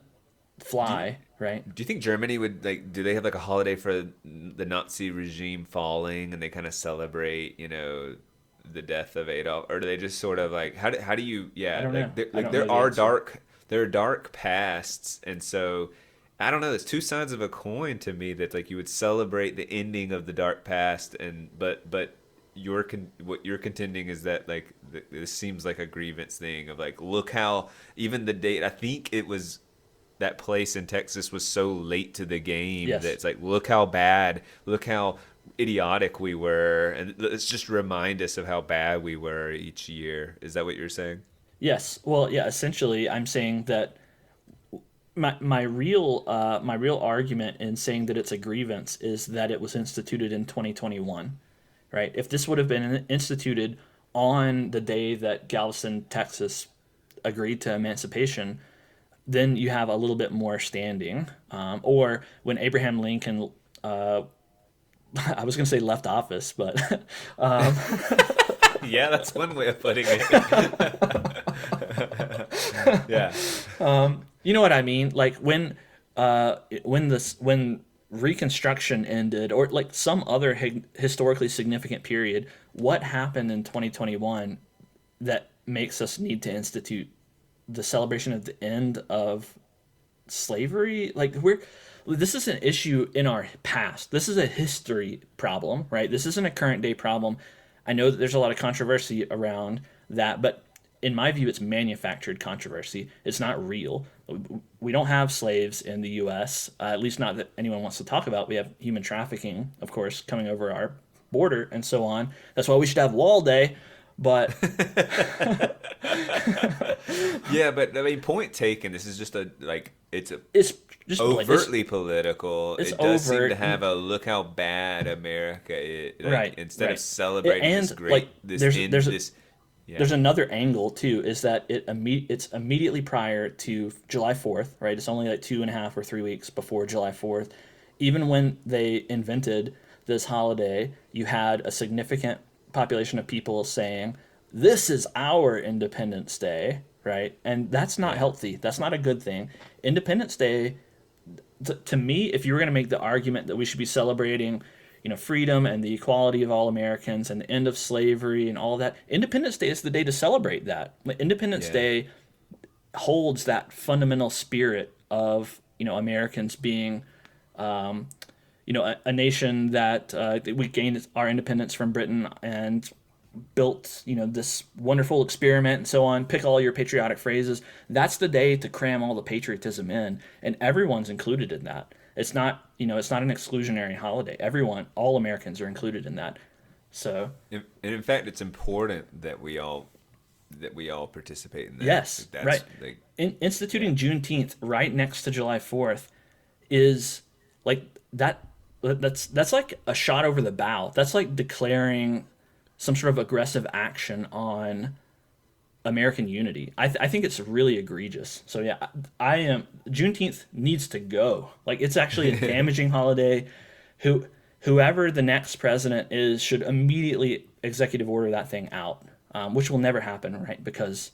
fly, right? Do you think Germany would do they have like a holiday for the Nazi regime falling, and they kind of celebrate, the death of Adolf, or do they just sort of like how do you I don't know. I don't know there the are answer. dark pasts, and so I don't know. There's two sides of a coin to me that like you would celebrate the ending of the dark past, and but what you're contending is that like this seems like a grievance thing of like, look how even the date, I think it was that place in Texas was so late to the game that Yes. it's like, look how bad, look how idiotic we were, and let's just remind us of how bad we were each year. Is that what you're saying? Yes. Well, yeah, essentially I'm saying that my real argument in saying that it's a grievance is that it was instituted in 2021, right? If this would have been instituted on the day that Galveston, Texas agreed to emancipation, then you have a little bit more standing. Or when Abraham Lincoln, I was going to say left office, but Yeah, that's one way of putting it. Yeah. you know what I mean? Like when Reconstruction ended, or like some other historically significant period, what happened in 2021 that makes us need to institute the celebration of the end of slavery? Like this is an issue in our past. This is a history problem, right? This isn't a current day problem. I know that there's a lot of controversy around that, but in my view, it's manufactured controversy. It's not real. We don't have slaves in the U.S., at least not that anyone wants to talk about. We have human trafficking, of course, coming over our border and so on. That's why we should have Wall Day. But Yeah, but I mean, point taken. This is just it's a it's just overtly political. it's It does seem overt. to have a look how bad America is. Like, Right, instead right. of celebrating And this great, like this there's end, there's this, yeah, there's another angle too, is that it's immediately prior to July 4th, right? It's only like 2.5 or 3 weeks before July 4th. Even when they invented this holiday, you had a significant population of people saying, "This is our Independence Day," right? And that's not yeah. healthy. That's not a good thing. Independence Day, to me, if you were going to make the argument that we should be celebrating, freedom and the equality of all Americans and the end of slavery and all that, Independence Day is the day to celebrate that. Independence Yeah. Day holds that fundamental spirit of Americans being a nation that we gained our independence from Britain and built this wonderful experiment and so on. Pick all your patriotic phrases. That's the day to cram all the patriotism in, and everyone's included in that. It's not an exclusionary holiday. All Americans are included in that. So And in fact, it's important that we all participate in that. yes, Like, right. that's like, Instituting Juneteenth right next to July 4th is like that. That's like a shot over the bow. That's like declaring some sort of aggressive action on American unity. I think it's really egregious. So yeah, I am. Juneteenth needs to go. Like it's actually a damaging holiday. Whoever the next president is should immediately executive order that thing out. which will never happen, right? Because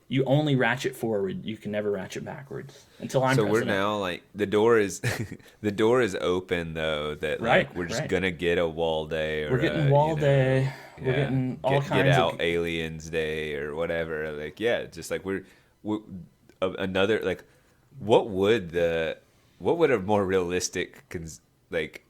you only ratchet forward, you can never ratchet backwards until I'm So president. we're now like the door is the door is open though that Right, like we're just right. gonna get a wall day or We're getting a, Wall Day. We're yeah, getting all get kinds out of. aliens day or whatever. Like yeah, just like we're another like what would a more realistic like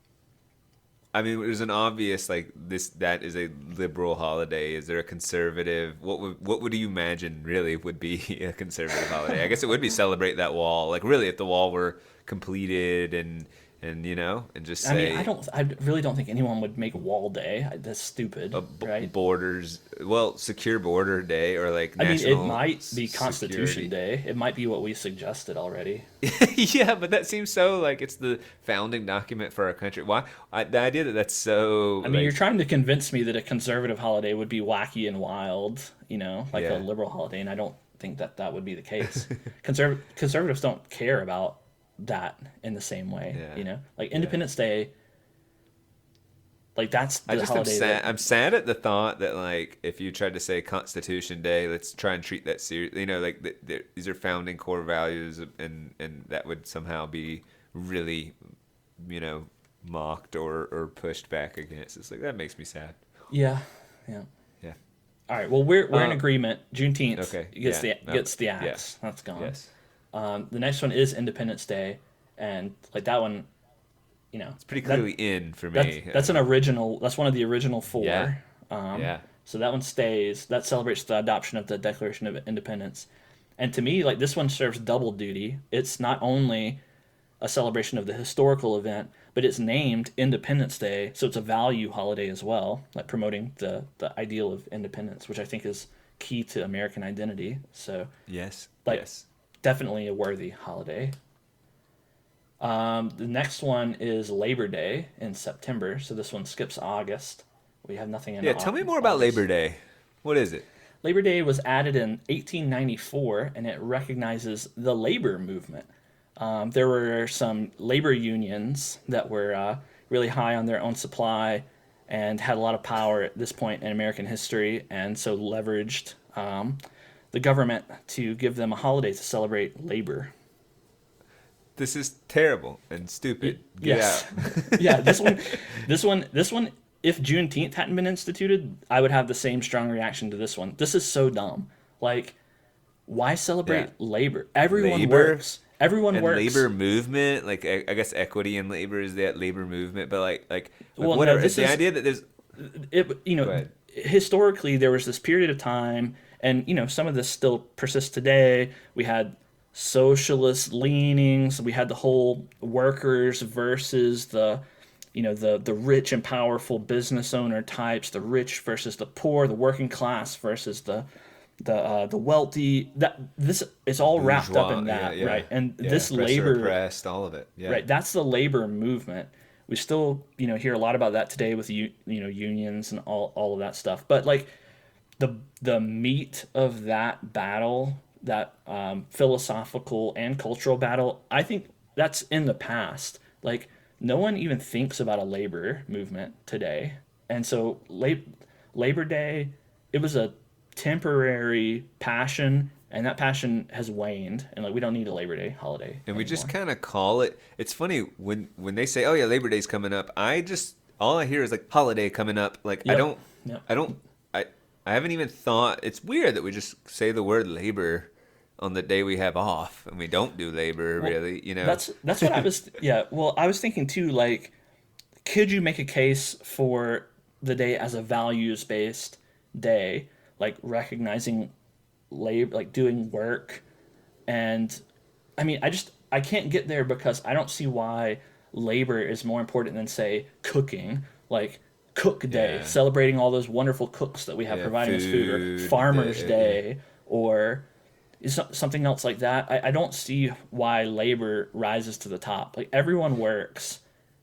I mean, there's an obvious like that is a liberal holiday. Is there a conservative? What would you imagine really would be a conservative holiday? I guess it would be celebrate that wall. Like really, if the wall were completed and and just I mean, say I really don't think anyone would make Wall Day. That's stupid, right? borders, well, secure border day or like I mean, it national might be Constitution security. Day. It might be what we suggested already. Yeah, but that seems so like it's the founding document for our country. Why the idea that that's so I mean, you're trying to convince me that a conservative holiday would be wacky and wild, like a Yeah. liberal holiday, and I don't think that would be the case. Conservatives don't care about that in the same way, Yeah. Like Independence Day, like that's the I just am holiday sad. that I'm sad at the thought that like if you tried to say Constitution Day, let's try and treat that serious. Like these are founding core values, and that would somehow be really, mocked or pushed back against. It's like that makes me sad. yeah, yeah. Yeah. All right, well we're in agreement. Juneteenth Okay, gets yeah, gets the yeah. axe. That's gone. Yes. The next one is Independence Day, and like that one, It's pretty clearly in for that's, me. that's an original. That's one of the original four. Yeah. Um, Yeah. So that one stays. That celebrates the adoption of the Declaration of Independence, and to me, like this one serves double duty. It's not only a celebration of the historical event, but it's named Independence Day, so it's a value holiday as well, like promoting the ideal of independence, which I think is key to American identity. So Yes. like Yes. definitely a worthy holiday. The next one is Labor Day in September, so this one skips August. We have nothing in Yeah. Tell me more about August. Labor Day. What is it? Labor Day was added in 1894, and it recognizes the labor movement. There were some labor unions that were really high on their own supply and had a lot of power at this point in American history, and so leveraged the government to give them a holiday to celebrate labor. This is terrible and stupid. Get Yes. out. Yeah, this one. If Juneteenth hadn't been instituted, I would have the same strong reaction to this one. This is so dumb. Like, why celebrate Yeah. labor? Everyone Labor? works. Everyone And works. labor movement, like I guess equity in labor is that labor movement, but like Well, no, whatever. this The is- idea that there's Go ahead. Historically there was this period of time, and some of this still persists today. We had socialist leanings. We had the whole workers versus the rich and powerful business owner types, the rich versus the poor, the working class versus the wealthy. That this is all wrapped up in bourgeois, that, yeah, yeah. right? And Yeah, this oppressor, labor, oppressed, all of it. Yeah. right? That's the labor movement. We still hear a lot about that today with unions and all of that stuff. But like the meat of that battle, that philosophical and cultural battle, I think that's in the past. Like no one even thinks about a labor movement today, and so Labor Day, it was a temporary passion, and that passion has waned, and like we don't need a Labor Day holiday And we just anymore. kind of call it. It's funny when they say, "Oh yeah, Labor Day's coming up." All I hear is like holiday coming up. Like Yep. I haven't even thought. It's weird that we just say the word labor on the day we have off, and we don't do labor really. That's what I was. Yeah, well, I was thinking too. Like, could you make a case for the day as a values based day, like recognizing labor, like doing work, and I mean, I can't get there because I don't see why labor is more important than say cooking, like Cook Day, Yeah. celebrating all those wonderful cooks that we have Yeah, providing us food, or food, Farmers yeah. Day, or something else like that. I don't see why labor rises to the top. Like everyone works,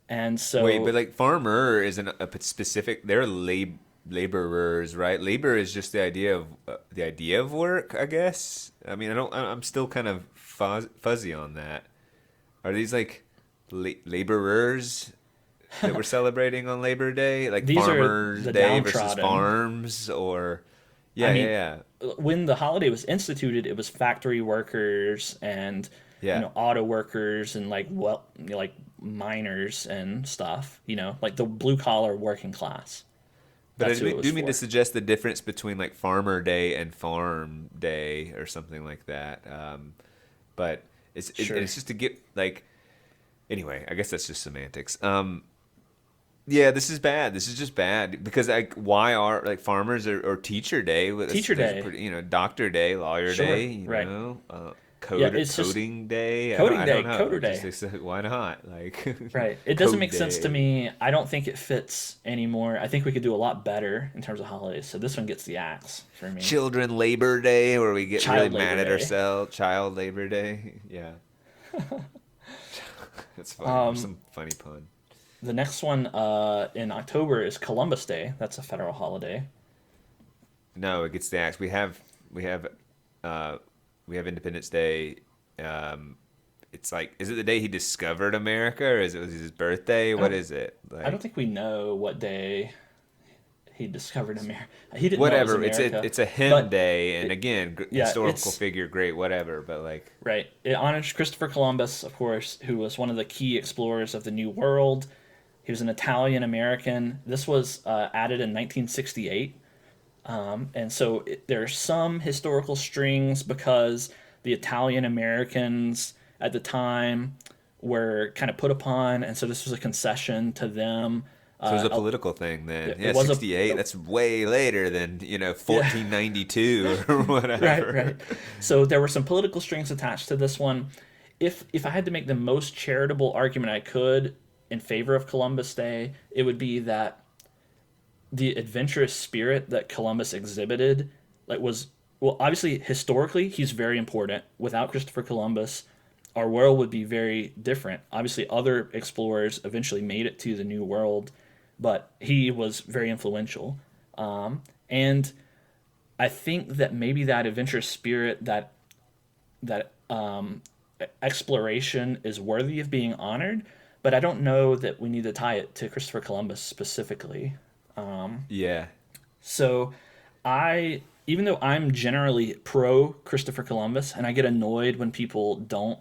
and so Wait, but like farmer isn't a specific. They're laborers, right? Labor is just the idea of work, I guess. I mean, I'm still kind of fuzzy on that. Are these like laborers that we're celebrating on Labor Day, like These are Farmers the Day versus downtrodden. farms, or Yeah, I mean, yeah, when the holiday was instituted, it was factory workers and yeah. auto workers and like like miners and stuff. Like the blue collar working class. But I That's who it was do mean to for. suggest the difference between like Farmer Day and Farm Day or something like that. But Sure. it's just to get like anyway. I guess that's just semantics. Yeah, this is bad. This is just bad because like why are like farmers or Teacher Day? Teacher There's Day. pretty Doctor Day, Lawyer Sure. Day. Right. Yeah, it's just Coding Day. coding I day, don't know. coder It just day. they said why not like Right. It doesn't Code make sense to Day. me. I don't think it fits anymore. I think we could do a lot better in terms of holidays. So this one gets the axe for me. Children Labor Day, where we get really Child mad Labor at Day. ourselves. Child Labor Day. Yeah. That's funny. There's some funny pun. The next one in October is Columbus Day. That's a federal holiday. No, it gets the axe. Uh, we have Independence Day. It's like, is it the day he discovered America, or is it his birthday? I What don't, is it? I don't Like, think we know what day he discovered America. He didn't know it was whatever. America. It's a him But day, and it, again, yeah, historical it's figure, great, whatever. But like, right. It honors Christopher Columbus, of course, who was one of the key explorers of the New World. He was an Italian American. This was added in 1968. And so there's some historical strings because the Italian Americans at the time were kind of put upon, and so this was a concession to them. so it's a Uh, political thing then. Yeah, it was 68. That's way later than yeah, 1492 or right, whatever. right. So there were some political strings attached to this one. If I had to make the most charitable argument I could in favor of Columbus Day, it would be that the adventurous spirit that Columbus exhibited, like was well, obviously historically he's very important. Without Christopher Columbus, our world would be very different. Obviously, other explorers eventually made it to the New World, but he was very influential. And I think that maybe that adventurous spirit, that exploration, is worthy of being honored. But I don't know that we need to tie it to Christopher Columbus specifically. Yeah. So even though I'm generally pro Christopher Columbus, and I get annoyed when people don't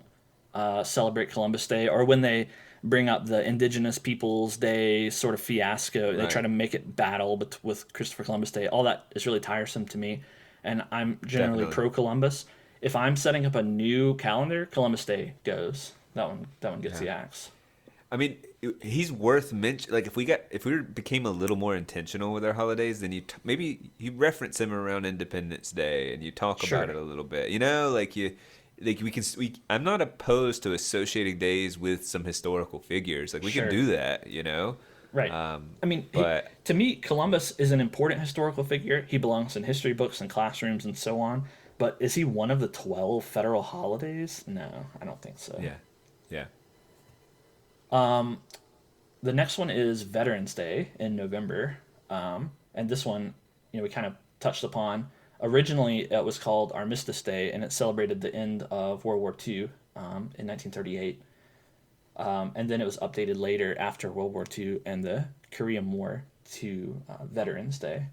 celebrate Columbus Day or when they bring up the Indigenous Peoples Day sort of fiasco, they try Right. to make it battle with Christopher Columbus Day. All that is really tiresome to me, and I'm generally Definitely. pro Columbus. If I'm setting up a new calendar, Columbus Day goes. That one gets Yeah. the axe. I mean, he's worth mention. Like, if we became a little more intentional with our holidays, then maybe you reference him around Independence Day and you talk about Sure, it a little bit. Like I'm not opposed to associating days with some historical figures. Like we can sure. do that. Right. I mean, But to me, Columbus is an important historical figure. He belongs in history books and classrooms and so on. But is he one of the 12 federal holidays? No, I don't think so. yeah, yeah. The next one is Veterans Day in November. And this one, we kind of touched upon. Originally, it was called Armistice Day, and it celebrated the end of World War II in 1938. And then it was updated later after World War II and the Korean War to Veterans Day.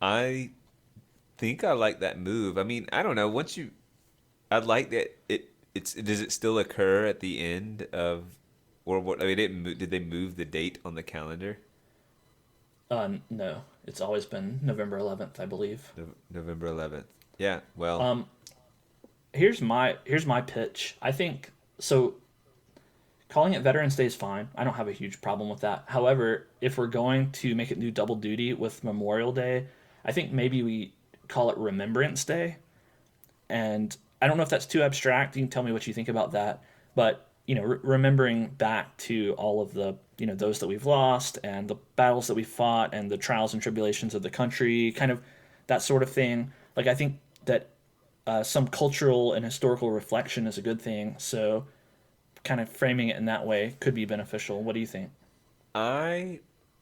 I think I like that move. I mean, I don't know. I like that does it still occur at the end of World War? I mean, did they move the date on the calendar? No, it's always been November 11th, I believe. November 11th. Yeah. Well. Here's my pitch. I think so. Calling it Veterans Day is fine. I don't have a huge problem with that. However, if we're going to make it do double duty with Memorial Day, I think maybe we call it Remembrance Day. And I don't know if that's too abstract. You can tell me what you think about that. But remembering back to all of the those that we've lost and the battles that we fought and the trials and tribulations of the country, kind of that sort of thing. Like I think that some cultural and historical reflection is a good thing. So kind of framing it in that way could be beneficial. What do you think?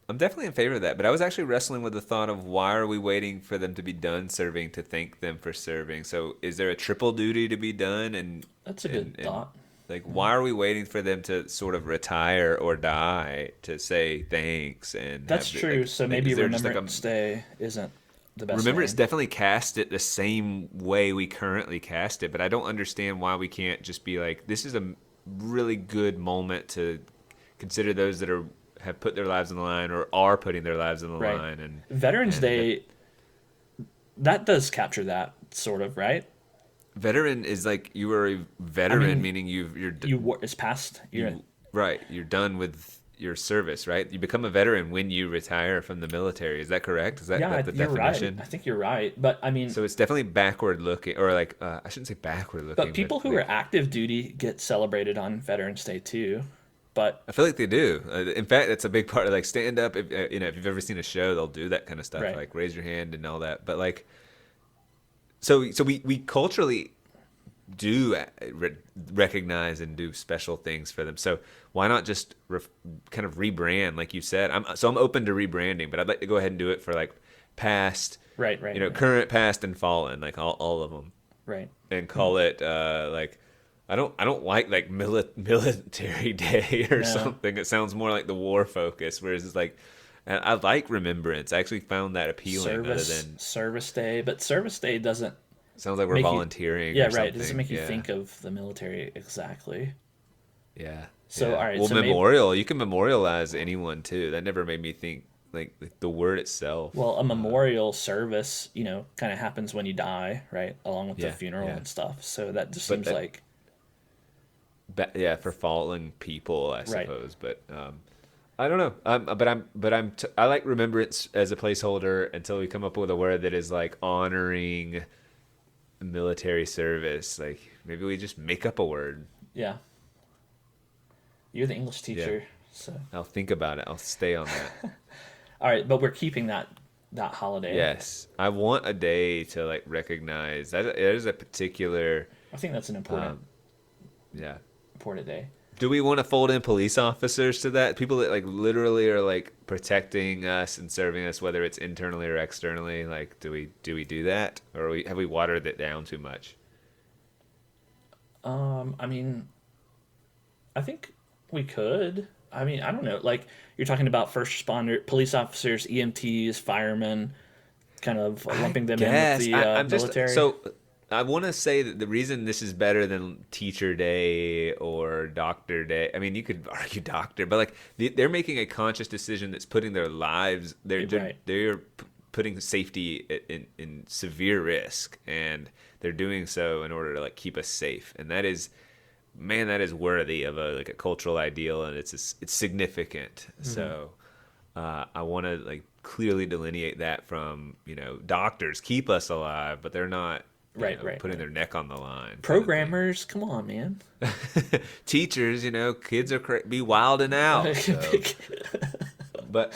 I'm definitely in favor of that, but I was actually wrestling with the thought of why are we waiting for them to be done serving to thank them for serving? So is there a triple duty to be done? That's a good thought. Like, why are we waiting for them to sort of retire or die to say thanks? And That's true. So maybe is there just Remembrance Day isn't the best. Remember, name. it's definitely cast it the same way we currently cast it, but I don't understand why we can't just be like, this is a really good moment to consider those that have put their lives on the line or are putting their lives on the Right. line. And Veterans Day, that does capture that sort of, right? veteran is like you are a veteran, meaning It's past. you're done with your service, right? You become a veteran when you retire from the military. Is that correct? Is that the you're definition? right. I think you're right, but I mean, So it's definitely backward looking, or like I shouldn't say backward looking. but people who like, are active duty get celebrated on Veterans Day too. But I feel like they do. In fact, that's a big part of like stand up. If if you've ever seen a show, they'll do that kind of stuff, Right. like raise your hand and all that. But like, so we culturally do recognize and do special things for them. So why not just kind of rebrand, like you said? I'm open to rebranding, but I'd like to go ahead and do it for like past, right. current, past, and fallen, like all of them, Right. and call it like. I don't like military day or something. It sounds more like the war focus, whereas it's like I like remembrance. I actually found that appealing. Service Day, but Service Day doesn't. Sounds like we're volunteering. Yeah, or right. something. It doesn't make you think of the military exactly. Yeah. So all right. Well, so memorial. You can memorialize anyone too. That never made me think like the word itself. Well, a memorial service, kind of happens when you die, right? Along with the funeral and stuff. So that just seems like. For fallen people, I suppose. But I don't know. I like remembrance as a placeholder until we come up with a word that is like honoring military service. Like maybe we just make up a word. Yeah. You're the English teacher, so I'll think about it. I'll stay on that. All right, but we're keeping that holiday. Yes, I want a day to like recognize that there's a particular. I think that's an important. Important day. Do we want to fold in police officers to that? People that like literally are like protecting us and serving us, whether it's internally or externally. Like, do we do that, or have we watered it down too much? I mean, I think we could. I mean, I don't know. Like you're talking about first responder, police officers, EMTs, firemen, kind of lumping them in with the military. So I want to say that the reason this is better than Teacher Day or Doctor Day, I mean, you could argue Doctor, but like they're making a conscious decision that's putting their lives, they're putting safety in severe risk, and they're doing so in order to like keep us safe, and that is worthy of a cultural ideal, and it's significant. Mm-hmm. So I want to like clearly delineate that from doctors keep us alive, but they're not. Putting their neck on the line. Programmers, come on, man. Teachers, kids are be wilding out. So. But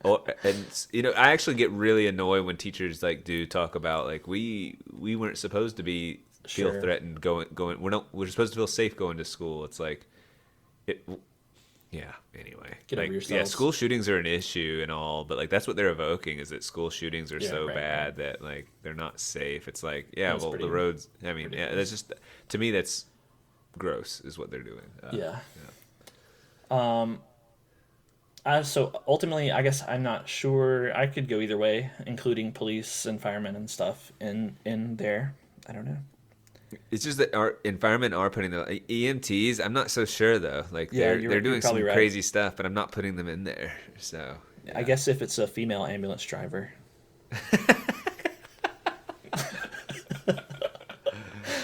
I actually get really annoyed when teachers like do talk about like we weren't supposed to feel threatened going. We're supposed to feel safe going to school. It's like Yeah. Anyway, get over yourselves. Yeah, school shootings are an issue and all, but like that's what they're evoking is that school shootings are bad that like they're not safe. It's like the roads. I mean, that's just to me that's gross is what they're doing. So ultimately, I guess I'm not sure. I could go either way, including police and firemen and stuff in there. I don't know. It's just that our environment are putting the EMTs. I'm not so sure though. Like they're doing some crazy stuff, but I'm not putting them in there. So I guess if it's a female ambulance driver.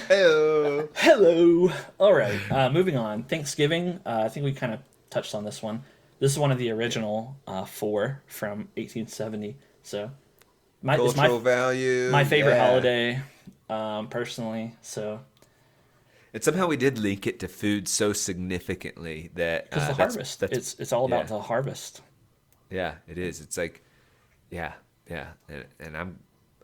Hello. All right. Moving on. Thanksgiving. I think we kind of touched on this one. This is one of the original 4 from 1870. So cultural value. My favorite holiday. Personally, so. And somehow we did link it to food so significantly that because the harvest. It's all about the harvest. Yeah, it is. It's like, and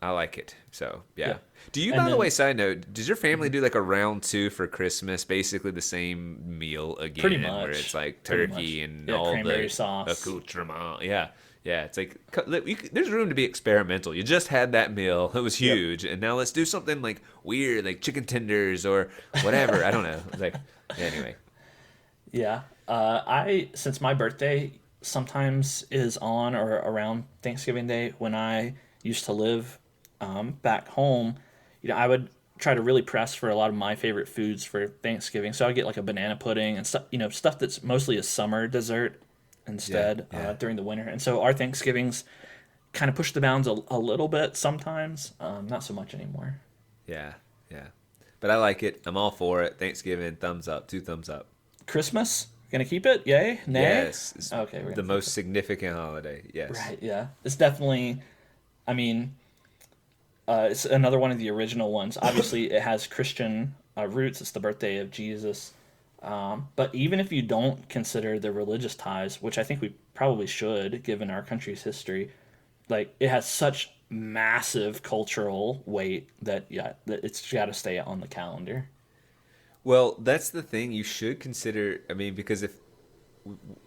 I like it. So yeah. Do you, by the way, side note, does your family do like a round 2 for Christmas? Basically the same meal again, pretty much, where it's like turkey and all cranberry the sauce, accoutrement. Yeah, it's like there's room to be experimental. You just had that meal; it was huge, and now let's do something like weird, like chicken tenders or whatever. I don't know. It's like anyway. Yeah, since my birthday sometimes is on or around Thanksgiving Day when I used to live back home, I would try to really press for a lot of my favorite foods for Thanksgiving. So I would get like a banana pudding and stuff, stuff that's mostly a summer dessert Yeah, instead yeah, during the winter. And so our Thanksgivings kind of push the bounds a little bit sometimes, not so much anymore. yeah, yeah. But I like it. I'm all for it. Thanksgiving, thumbs up, 2 thumbs up. Christmas, gonna keep it? Yay? Nay? Yes, it's Okay, we're the gonna keep most it. significant holiday. Yes. Right, yeah. It's definitely, I mean, it's another one of the original ones. Obviously, it has Christian roots. It's the birthday of Jesus. But even if you don't consider the religious ties, which I think we probably should, given our country's history, like it has such massive cultural weight that yeah, that it's got to stay on the calendar. Well, that's the thing you should consider. I mean, because if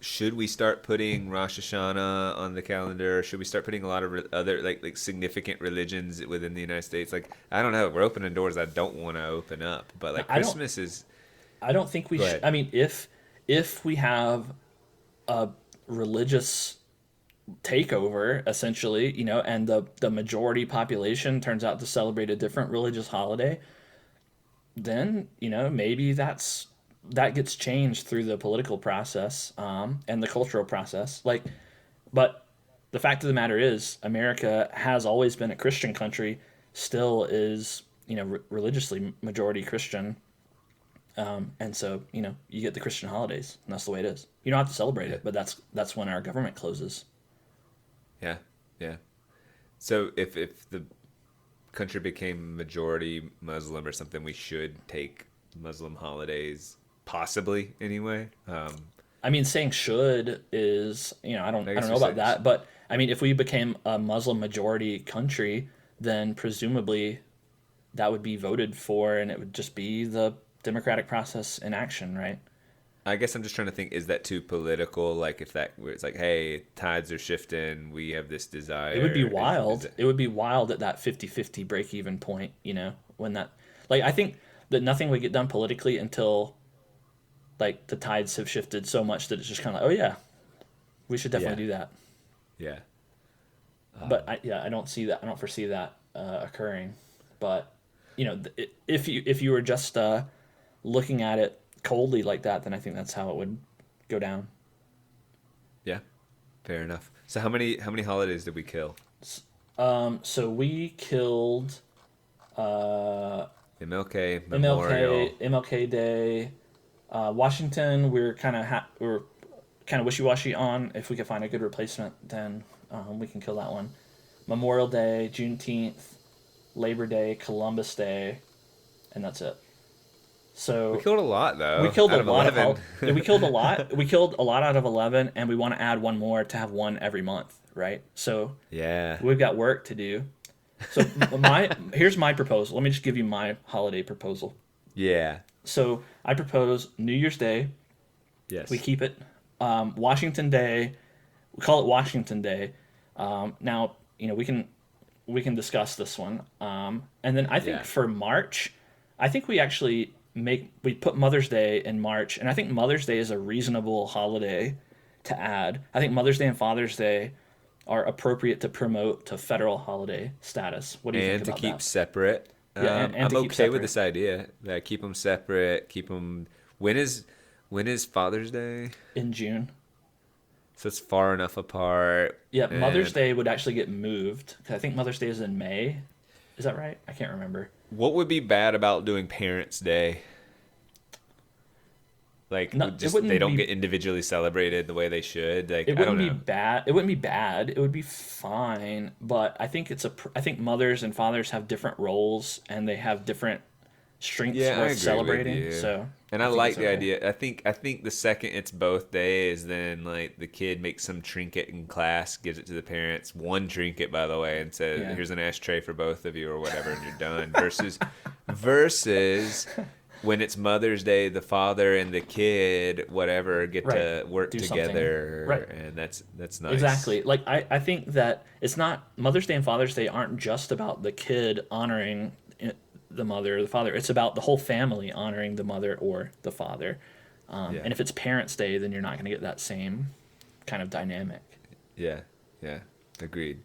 should we start putting Rosh Hashanah on the calendar? Or should we start putting a lot of other like significant religions within the United States? Like I don't know, we're opening doors I don't want to open up. But like I don't. Christmas is. I don't think we Go should. ahead. I mean, if we have a religious takeover, essentially, and the majority population turns out to celebrate a different religious holiday, then maybe that gets changed through the political process and the cultural process. Like, but the fact of the matter is, America has always been a Christian country, still is religiously majority Christian, and so you get the Christian holidays, and that's the way it is. You don't have to celebrate Yeah. it, but that's when our government closes. Yeah. Yeah. So if the country became majority Muslim or something, we should take Muslim holidays, possibly anyway. I mean, saying should is, I I don't guess know we about say that, but I mean, if we became a Muslim majority country, then presumably that would be voted for, and it would just be the democratic process in action, right? I guess I'm just trying to think, is that too political? Like if that where it's like, hey, tides are shifting, we have this It would be desire. Is wild. it It would be wild at that 50-50 break even point, when that, like, I think that nothing would get done politically until, like, the tides have shifted so much that it's just kind of like, oh, yeah, we should yeah, definitely do that. yeah. But I don't see that. I don't foresee that occurring. But if you were just looking at it coldly like that, then I think that's how it would go down. Yeah, fair enough. So how many holidays did we kill? So we killed MLK Memorial. MLK Day, Washington. We're kind of wishy washy on. If we could find a good replacement, then we can kill that one. Memorial Day, Juneteenth, Labor Day, Columbus Day, and that's it. We So killed a lot though. we killed a Out of lot of 11. yeah, we killed a lot. We killed a lot out of 11, and we want to add one more to have one every month, right? So Yeah. we've got work to do. So here's my proposal. Let me just give you my holiday proposal. Yeah. So I propose New Year's Day. Yes. We keep it. Washington Day. We call it Washington Day. Now we can discuss this one. And then I think Yeah. for March, I think we actually we put Mother's Day in March, and I think Mother's Day is a reasonable holiday to add. I think Mother's Day and Father's Day are appropriate to promote to federal holiday status. What do you And think to about keep that? separate. Yeah, and I'm to keep okay with separate. this idea. That keep them separate. Keep them. When is Father's Day? In June. So it's far enough apart. Yeah, Mother's And Day would actually get moved because I think Mother's Day is in May. Is that right? I can't remember. what would be bad about doing Parents' Day? Like, No, it just wouldn't they don't be. get individually celebrated the way they should. Like, It I don't wouldn't be know. bad. It wouldn't be bad. It would be fine. But I think I think mothers and fathers have different roles and they have different strengths Yeah, I worth agree with celebrating. you. So And I think like it's the okay. idea. I think the second it's both days, then like the kid makes some trinket in class, gives it to the parents, one trinket by the way, and says, Yeah. "Here's an ashtray for both of you" or whatever, and you're done. Versus when it's Mother's Day, the father and the kid, whatever, get Right. to work Do something. together, Right. and that's nice. Exactly. Like I think that it's not Mother's Day and Father's Day aren't just about the kid honoring the mother or the father. It's about the whole family honoring the mother or the father. Yeah. And if it's Parents' Day, then you're not going to get that same kind of dynamic. Yeah, yeah, agreed.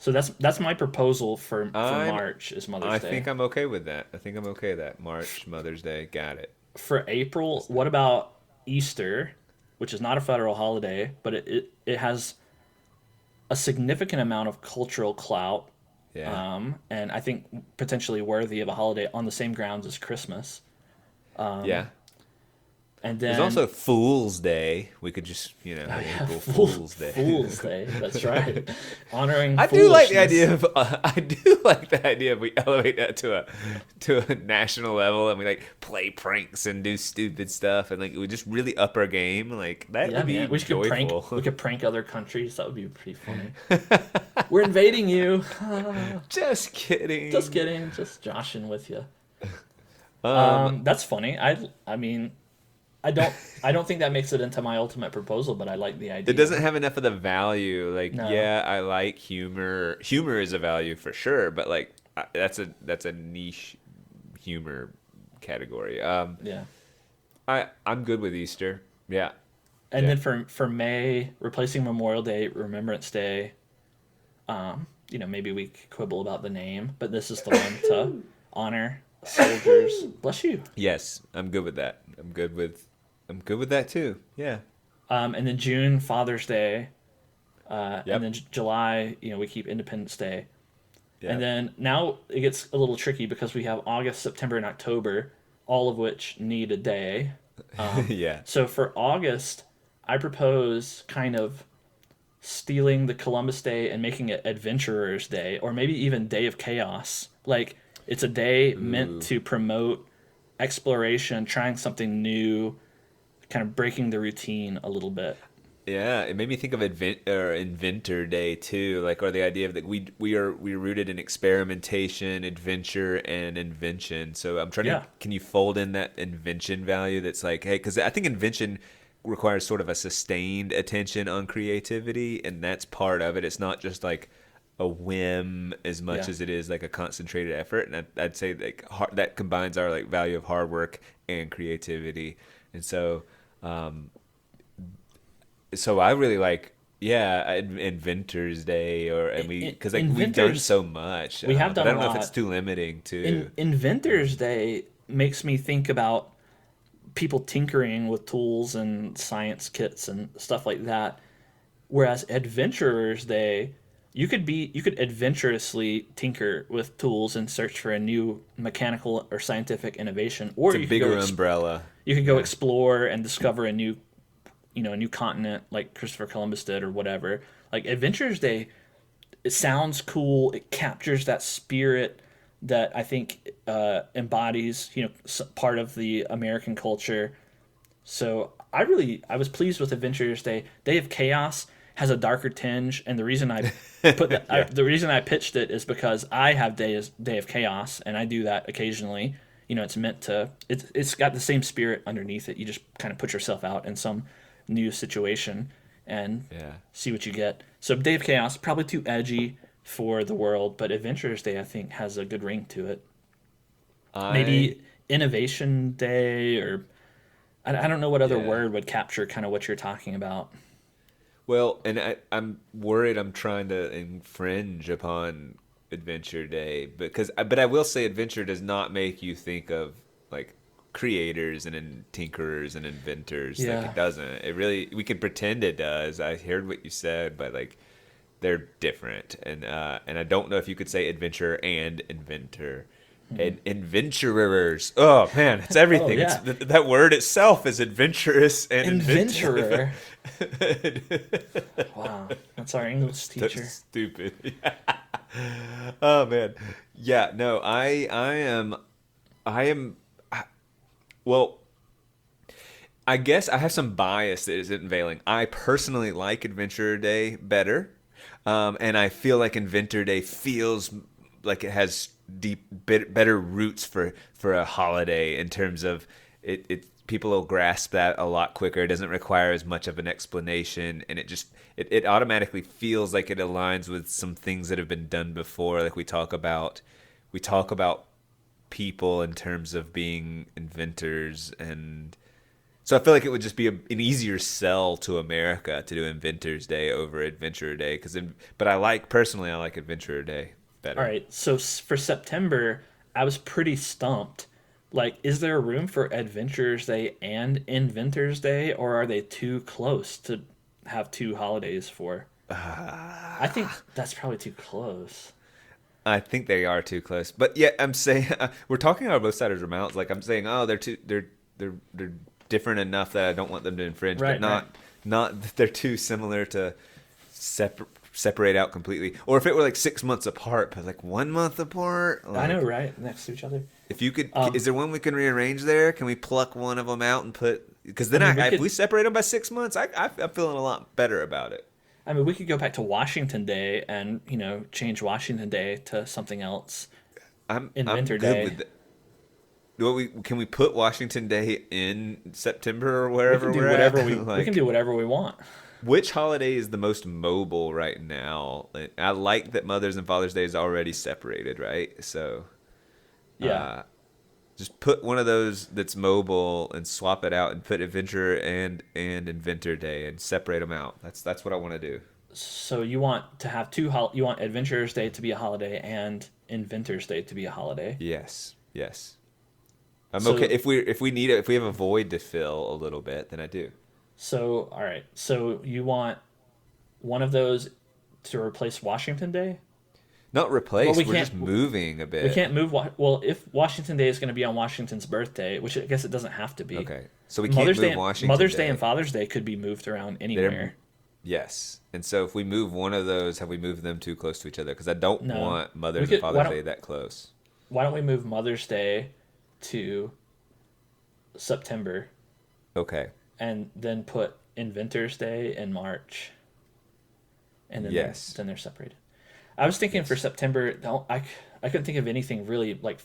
So that's my proposal for I'm March is Mother's I Day. think I'm okay with that. I think I'm okay with that. March, Mother's Day, got it. For April, what about Easter, which is not a federal holiday, but it has a significant amount of cultural clout, Yeah. and I think potentially worthy of a holiday on the same grounds as Christmas. Yeah. And There's then also Fool's Day. We could just, oh yeah, April Fool's Day. Fool's Day. That's right, honoring I do like the foolishness. idea of I do like the idea of we elevate that to a national level and we like play pranks and do stupid stuff and like we just really up our game. Like that Yeah, would be man. joyful. We could prank other countries. That would be pretty funny. We're invading you. Just kidding. Just kidding. Just joshing with you. Um, That's funny. I mean, I don't think that makes it into my ultimate proposal, but I like the idea. it doesn't have enough of the value. Like, No. yeah, I like humor. Humor is a value for sure, but like that's a niche humor category. Yeah. I'm good with Easter. Yeah. And Yeah. then for May, replacing Memorial Day, Remembrance Day. Maybe we could quibble about the name, but this is the one to honor soldiers. Bless you. Yes, I'm good with that. I'm good with that too. Yeah. And then June, Father's Day. Yep. And then July, we keep Independence Day. Yeah. And then now it gets a little tricky because we have August, September, and October, all of which need a day. Yeah. So for August, I propose kind of stealing the Columbus Day and making it Adventurers Day, or maybe even Day of Chaos. Like, it's a day meant to promote exploration, trying something new, kind of breaking the routine a little bit. Yeah, it made me think of Inventor Day too, like or the idea of that we're rooted in experimentation, adventure, and invention. So I'm trying Yeah. to can you fold in that invention value that's like, hey, because I think invention requires sort of a sustained attention on creativity, and that's part of it. It's not just like a whim as much Yeah. as it is like a concentrated effort, and I'd say like that combines our like value of hard work and creativity, and so. So I really like, yeah, Inventors Day, and we because like we've done Inventors, so much. we have But done I a don't know if it's lot. too limiting too. Inventors Day makes me think about people tinkering with tools and science kits and stuff like that. Whereas Adventurers Day, you could adventurously tinker with tools and search for a new mechanical or scientific innovation, or It's a you could go bigger umbrella. you could go explore and discover a new continent like Christopher Columbus did or whatever. Like Adventurers Day, it sounds cool. It captures that spirit that I think embodies part of the American culture. So I was pleased with Adventurers Day. Day of Chaos has a darker tinge, and the reason I put that Yeah. the reason I pitched it is because I have Day of Chaos, and I do that occasionally. It's meant to. It's got the same spirit underneath it. You just kind of put yourself out in some new situation and Yeah. see what you get. So Day of Chaos probably too edgy for the world, but Adventurers Day I think has a good ring to it. I Maybe Innovation Day, or I don't know what other Yeah. word would capture kind of what you're talking about. Well, and I'm worried I'm trying to infringe upon Adventure Day but I will say Adventure does not make you think of like creators and tinkerers and inventors. Like Yeah. it doesn't. It really we can pretend it does. I heard what you said, but like they're different, and I don't know if you could say adventurer and inventor. And adventurers. Oh man, it's everything. yeah. That word itself is adventurous and inventive. Adventurer. Wow, that's our English teacher. That's stupid. Oh man. Yeah, no, I am well, I guess I have some bias that isn't veiling. I personally like Adventure Day better. And I feel like Inventor Day feels like it has better roots for a holiday in terms of it people will grasp that a lot quicker. It doesn't require as much of an explanation, and it automatically feels like it aligns with some things that have been done before. Like we talk about people in terms of being inventors, and So I feel like it would just be an easier sell to America to do Inventor's Day over Adventurer Day, but personally I like Adventurer Day All better. right, so for September, I was pretty stumped. Like, is there room for Adventurers Day and Inventors Day, or are they too close to have two holidays for? I think that's probably too close. I think they are too close, but yeah, I'm saying we're talking out of both sides of our mouths. Like I'm saying, oh, they're different enough that I don't want them to infringe, but Right, right. not that they're too similar to separate out completely. Or if it were like 6 months apart, but like 1 month apart. I know, Like, right? Next to each other. if you could, Um, is there one we can rearrange there? Can we pluck one of them out and put? Because then I mean, we if could. we separate them by 6 months, I'm feeling a lot better about it. I mean, we could go back to Washington Day and change Washington Day to something else. I'm Inventor good Day. with that. Can we put Washington Day in September or We wherever can do we're whatever at? we can do whatever we want. Which holiday is the most mobile right now? Like, I like that Mother's and Father's Day is already separated, right? So, Yeah. just put one of those that's mobile and swap it out and put Adventure and Inventor Day and separate them out. That's what I want to do. So you want to have you want Adventurers Day to be a holiday and Inventors Day to be a holiday. Yes, yes. I'm So okay if we have a void to fill a little bit, then I do. so all right. So you want one of those to replace Washington Day? Not replace. Well, we We're can't just moving a bit. we can't move well, if Washington Day is going to be on Washington's birthday, which I guess it doesn't have to be. Okay, so we can't move Washington Mother's Day Day. and Father's Day could be moved around anywhere. Yes, and so if we move one of those, have we moved them too close to each other? Because I don't No. want We Mother's could- and why Father's don't- Day that close. Why don't we move Mother's Day to September Okay. and then put Inventors Day in March? And then Yes. then they're separated. I was thinking for September, I couldn't think of anything really like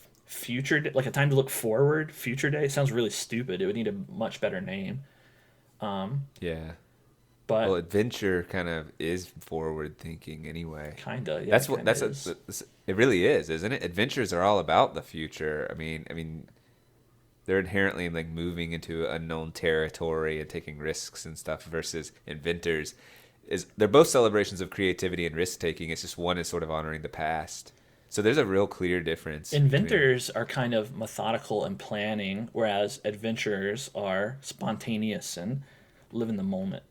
like a time to look forward. Future Day sounds really stupid. It would need a much better name. Yeah. But Well, adventure kind of is forward thinking anyway. kinda, yeah. That's what kinda that's is. it really is, isn't it? Adventures are all about the future. I mean, they're inherently like moving into unknown territory and taking risks and stuff versus inventors they're both celebrations of creativity and risk taking. It's just one is sort of honoring the past. So there's a real clear difference. Inventors are kind of methodical and planning, whereas adventurers are spontaneous and live in the moment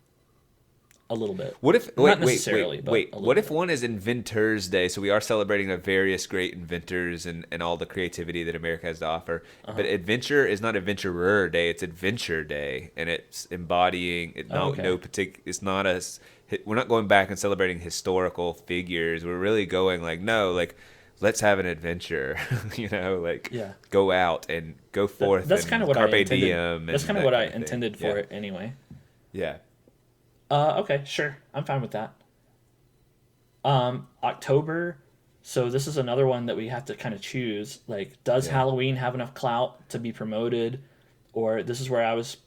a little bit. What if Not necessarily, but a little what if bit. one is Inventors Day? So we are celebrating the various great inventors and all the creativity that America has to offer. But adventure is not Adventurer Day; it's Adventure Day, and it's embodying it. No, okay. no particular. It's not we're not going back and celebrating historical figures. We're really going like no, like let's have an adventure. Like Yeah. go out and go forth. That's and kind of what I carpe intended. diem. That's and kind of that what I kind of thing. intended for Yeah. it anyway. Yeah. Okay, sure. I'm fine with that. October. So this is another one that we have to kind of choose. Like, does Yeah. Halloween have enough clout to be promoted? Or this is where I was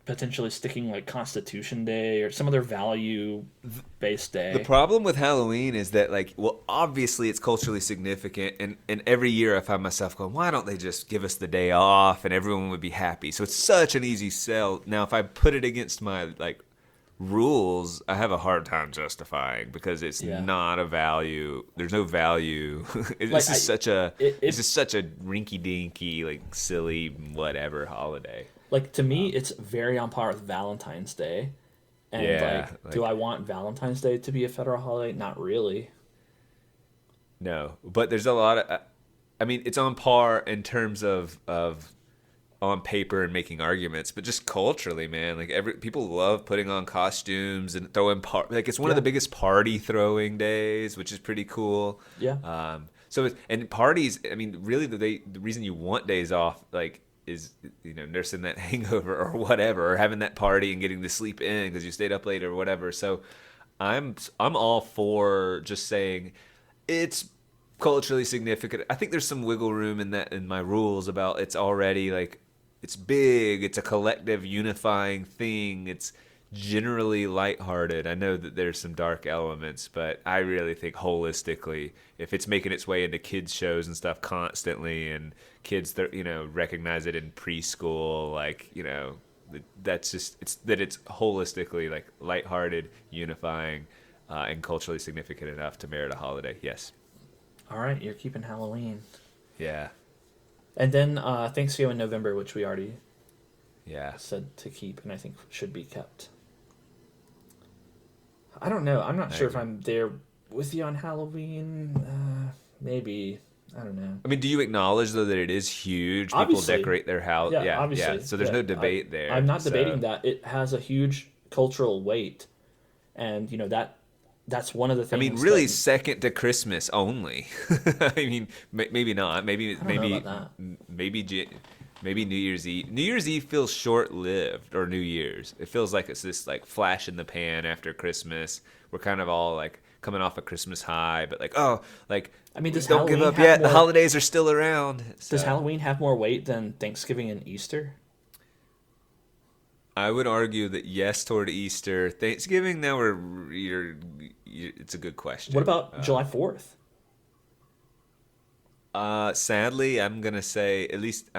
potentially sticking like Constitution Day or some other value-based day. The problem with Halloween is that, like, well, obviously it's culturally significant, and every year I find myself going, why don't they just give us the day off and everyone would be happy? So it's such an easy sell. Now, if I put it against my, like, rules, I have a hard time justifying because it's Yeah. not a value. There's no value. Like, This is such a it's this is such a rinky-dinky, like, silly whatever holiday. Like, to me, it's very on par with Valentine's Day. And Yeah, do like- I want Valentine's Day to be a federal holiday? Not really. No, but there's a lot of. I mean, it's on par in terms of on paper and making arguments, but just culturally, man. Like people love putting on costumes and throwing like it's one of Yeah. the biggest party throwing days, which is pretty cool. Yeah. And parties. I mean, really, the reason you want days off, like, is nursing that hangover or whatever, or having that party and getting to sleep in because you stayed up late or whatever. So, I'm all for just saying it's culturally significant. I think there's some wiggle room in my rules about it's already like it's big, it's a collective unifying thing. It's generally lighthearted. I know that there's some dark elements, but I really think holistically, if it's making its way into kids shows and stuff constantly and kids that recognize it in preschool, like, that's just it's holistically like lighthearted, unifying, and culturally significant enough to merit a holiday. Yes. All right, you're keeping Halloween. Yeah. And then Thanksgiving in November, which we already said to keep, and I think should be kept. I don't know. I'm not sure if I'm there with you on Halloween. Maybe. I don't know. I mean, do you acknowledge though that it is huge? Obviously. People decorate their house. Yeah, obviously. yeah. So there's no debate there. I'm not debating that. It has a huge cultural weight, and that's one of the things. I mean, really, second to Christmas only. I mean, maybe not. Maybe New Year's Eve. New Year's Eve feels short-lived, or New Year's. It feels like it's this like flash in the pan after Christmas. We're kind of all like coming off a Christmas high, but like, I mean, does don't Halloween give up have yet. more, the holidays are still around. So. Does Halloween have more weight than Thanksgiving and Easter? I would argue that yes toward Easter. Thanksgiving, now it's a good question. What about July 4th? Sadly, I'm going to say, at least,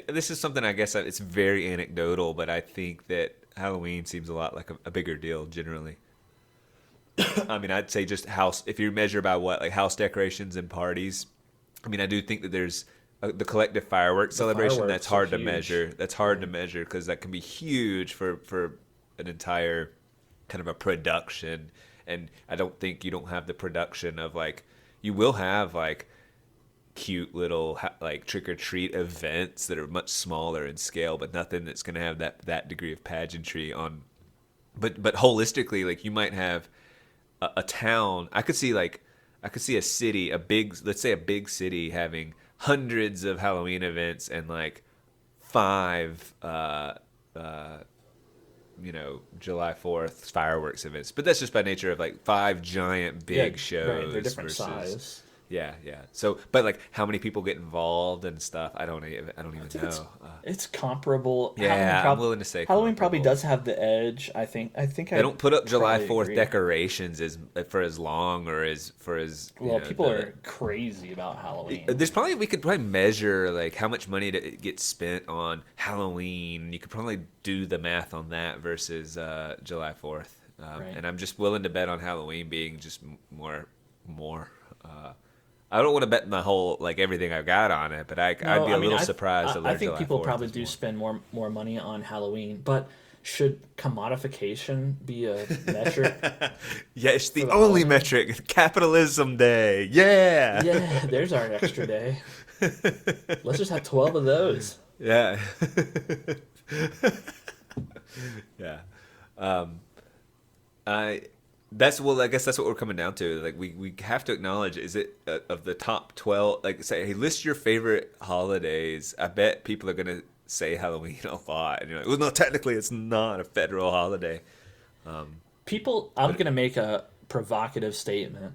this is something I guess it's very anecdotal, but I think that Halloween seems a lot like a bigger deal generally. I mean, I'd say just house, if you measure by what, like house decorations and parties. I mean, I do think that there's the collective fireworks celebration that's hard to measure. That's hard to measure because that can be huge for an entire kind of a production. And I don't think you don't have the production of like, you will have like cute little like trick-or-treat events that are much smaller in scale, but nothing that's going to have that degree of pageantry on. But holistically, like you might have a town. I could see a city, let's say a big city having hundreds of Halloween events and like 5 July 4th fireworks events. But that's just by nature of like 5 giant big shows. Right, they're different size. Yeah. So, but like how many people get involved and stuff, I don't even know. It's comparable. Yeah, I'm willing to say Halloween probably comparable. does have the edge. I think they don't put up July 4th agree. decorations for as long or for as people are crazy about Halloween. We could probably measure like how much money gets spent on Halloween. You could probably do the math on that versus July 4th. Right. And I'm just willing to bet on Halloween being just more. I don't want to bet my whole like everything I've got on it, but I'd be a little surprised. I think people probably do spend more money on Halloween, but should commodification be a metric? Yeah, it's the only metric. Capitalism Day. Yeah. Yeah, there's our extra day. Let's just have 12 of those. Yeah. Yeah. I guess that's what we're coming down to. Like we have to acknowledge, is it of the top 12, like say, hey, list your favorite holidays. I bet people are going to say Halloween a lot. And you're like, well, no, technically it's not a federal holiday. I'm going to make a provocative statement.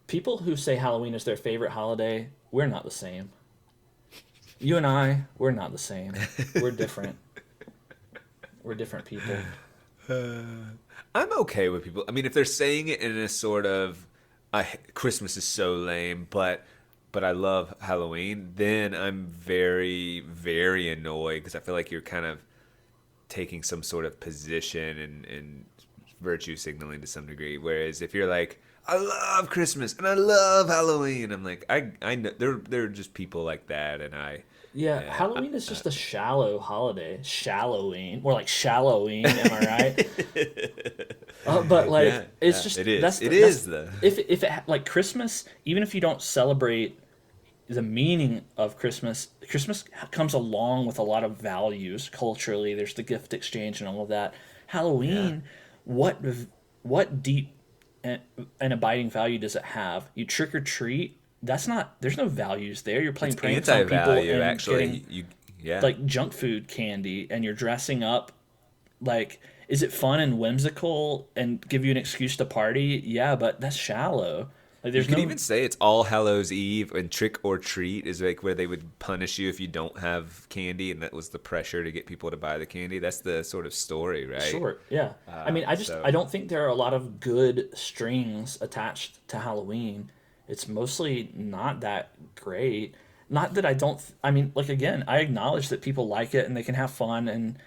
People who say Halloween is their favorite holiday, we're not the same. You and I, we're not the same. We're different. We're different people. I'm okay with people. I mean, if they're saying it in a sort of, Christmas is so lame, but I love Halloween, then I'm very, very annoyed because I feel like you're kind of taking some sort of position and virtue signaling to some degree. Whereas if you're like, I love Christmas and I love Halloween, I'm like, I know there are just people like that, and Halloween is just a shallow holiday. Shallowing. More like shallowing, am I right? But like it's just it is. If it like Christmas, even if you don't celebrate the meaning of Christmas comes along with a lot of values culturally. There's the gift exchange and all of that. Halloween, what deep and abiding value does it have? You trick or treat. There's no values there. You're playing pranks on people and actually. getting like junk food candy, and you're dressing up. Like, is it fun and whimsical and give you an excuse to party? Yeah, but that's shallow. Like, you could even say it's All Hallows Eve, and trick or treat is like where they would punish you if you don't have candy, and that was the pressure to get people to buy the candy. That's the sort of story, right? Sure, yeah. I mean, I don't think there are a lot of good strings attached to Halloween. It's mostly not that great. not that I don't. I mean, like again, I acknowledge that people like it and they can have fun and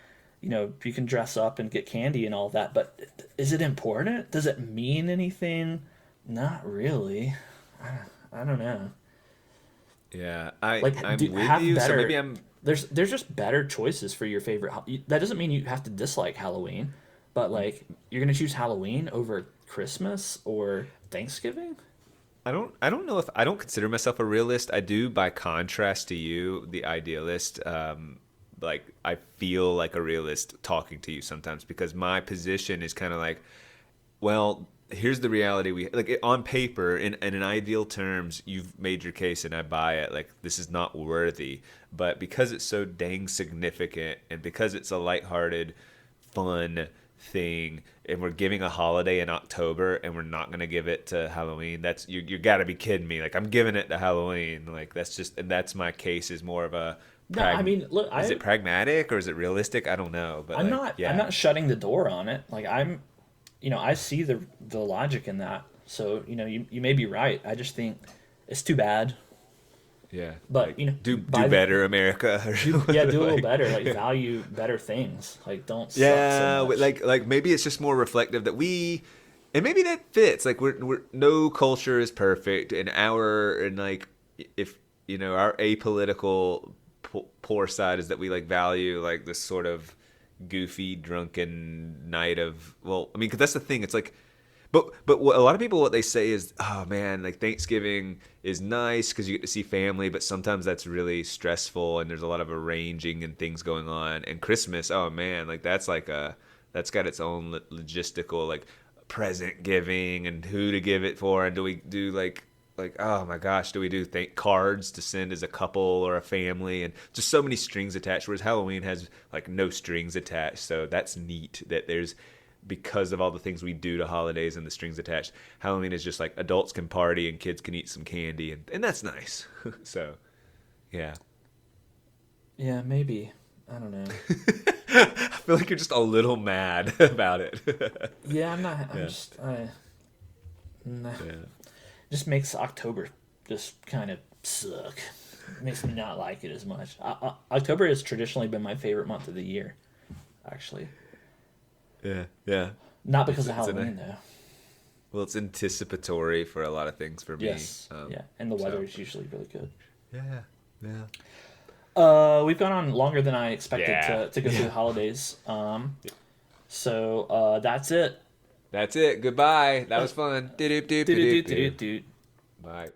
you can dress up and get candy and all that. But is it important? Does it mean anything? Not really. I don't know. Yeah, Like, I'm do with have you. So better. maybe I'm. There's just better choices for your favorite. That doesn't mean you have to dislike Halloween, but like you're gonna choose Halloween over Christmas or Thanksgiving. I don't know if I don't consider myself a realist. I do, by contrast to you, the idealist. Like I feel like a realist talking to you sometimes because my position is kind of like, well, here's the reality. We like on paper, in an ideal terms, you've made your case and I buy it. Like this is not worthy, but because it's so dang significant and because it's a lighthearted, fun thing, and we're giving a holiday in October and we're not gonna give it to Halloween. That's you got to be kidding me. Like I'm giving it to Halloween. Like that's just and that's my case is more of a No, I mean, look, is it pragmatic or is it realistic? I don't know, but I'm like, not. yeah. I'm not shutting the door on it. Like I see the logic in that. So you may be right. I just think it's too bad. Yeah, But like, do do better, America. do a little better. Like value better things. Like don't suck Yeah, so much. like maybe it's just more reflective that we, and maybe that fits. Like we're no culture is perfect, and like if our apolitical poor side is that we like value like this sort of goofy drunken night of well, I mean, because that's the thing. It's like. But what, a lot of people, what they say is, oh man, like Thanksgiving is nice because you get to see family, but sometimes that's really stressful and there's a lot of arranging and things going on. And Christmas, oh man, like that's got its own logistical like present giving and who to give it for, and do we do like oh my gosh, do we do cards to send as a couple or a family, and just so many strings attached. Whereas Halloween has like no strings attached, so that's neat that there's because of all the things we do to holidays and the strings attached. Halloween is just like adults can party and kids can eat some candy, and that's nice. So, yeah. Yeah, maybe. I don't know. I feel like you're just a little mad about it. Yeah, I'm not. I'm Yeah. just. Nah. Yeah. Just makes October just kind of suck. Makes me not like it as much. October has traditionally been my favorite month of the year, actually. Yeah, yeah. Not because of It's Halloween, though. Well, it's anticipatory for a lot of things for me. Yes. Yeah, and the weather so- is usually really good. Yeah, yeah. We've gone on longer than I expected Yeah. to go through the holidays. So that's it. That's it. Goodbye. That was fun. Do-do-do-do-do-do. Bye.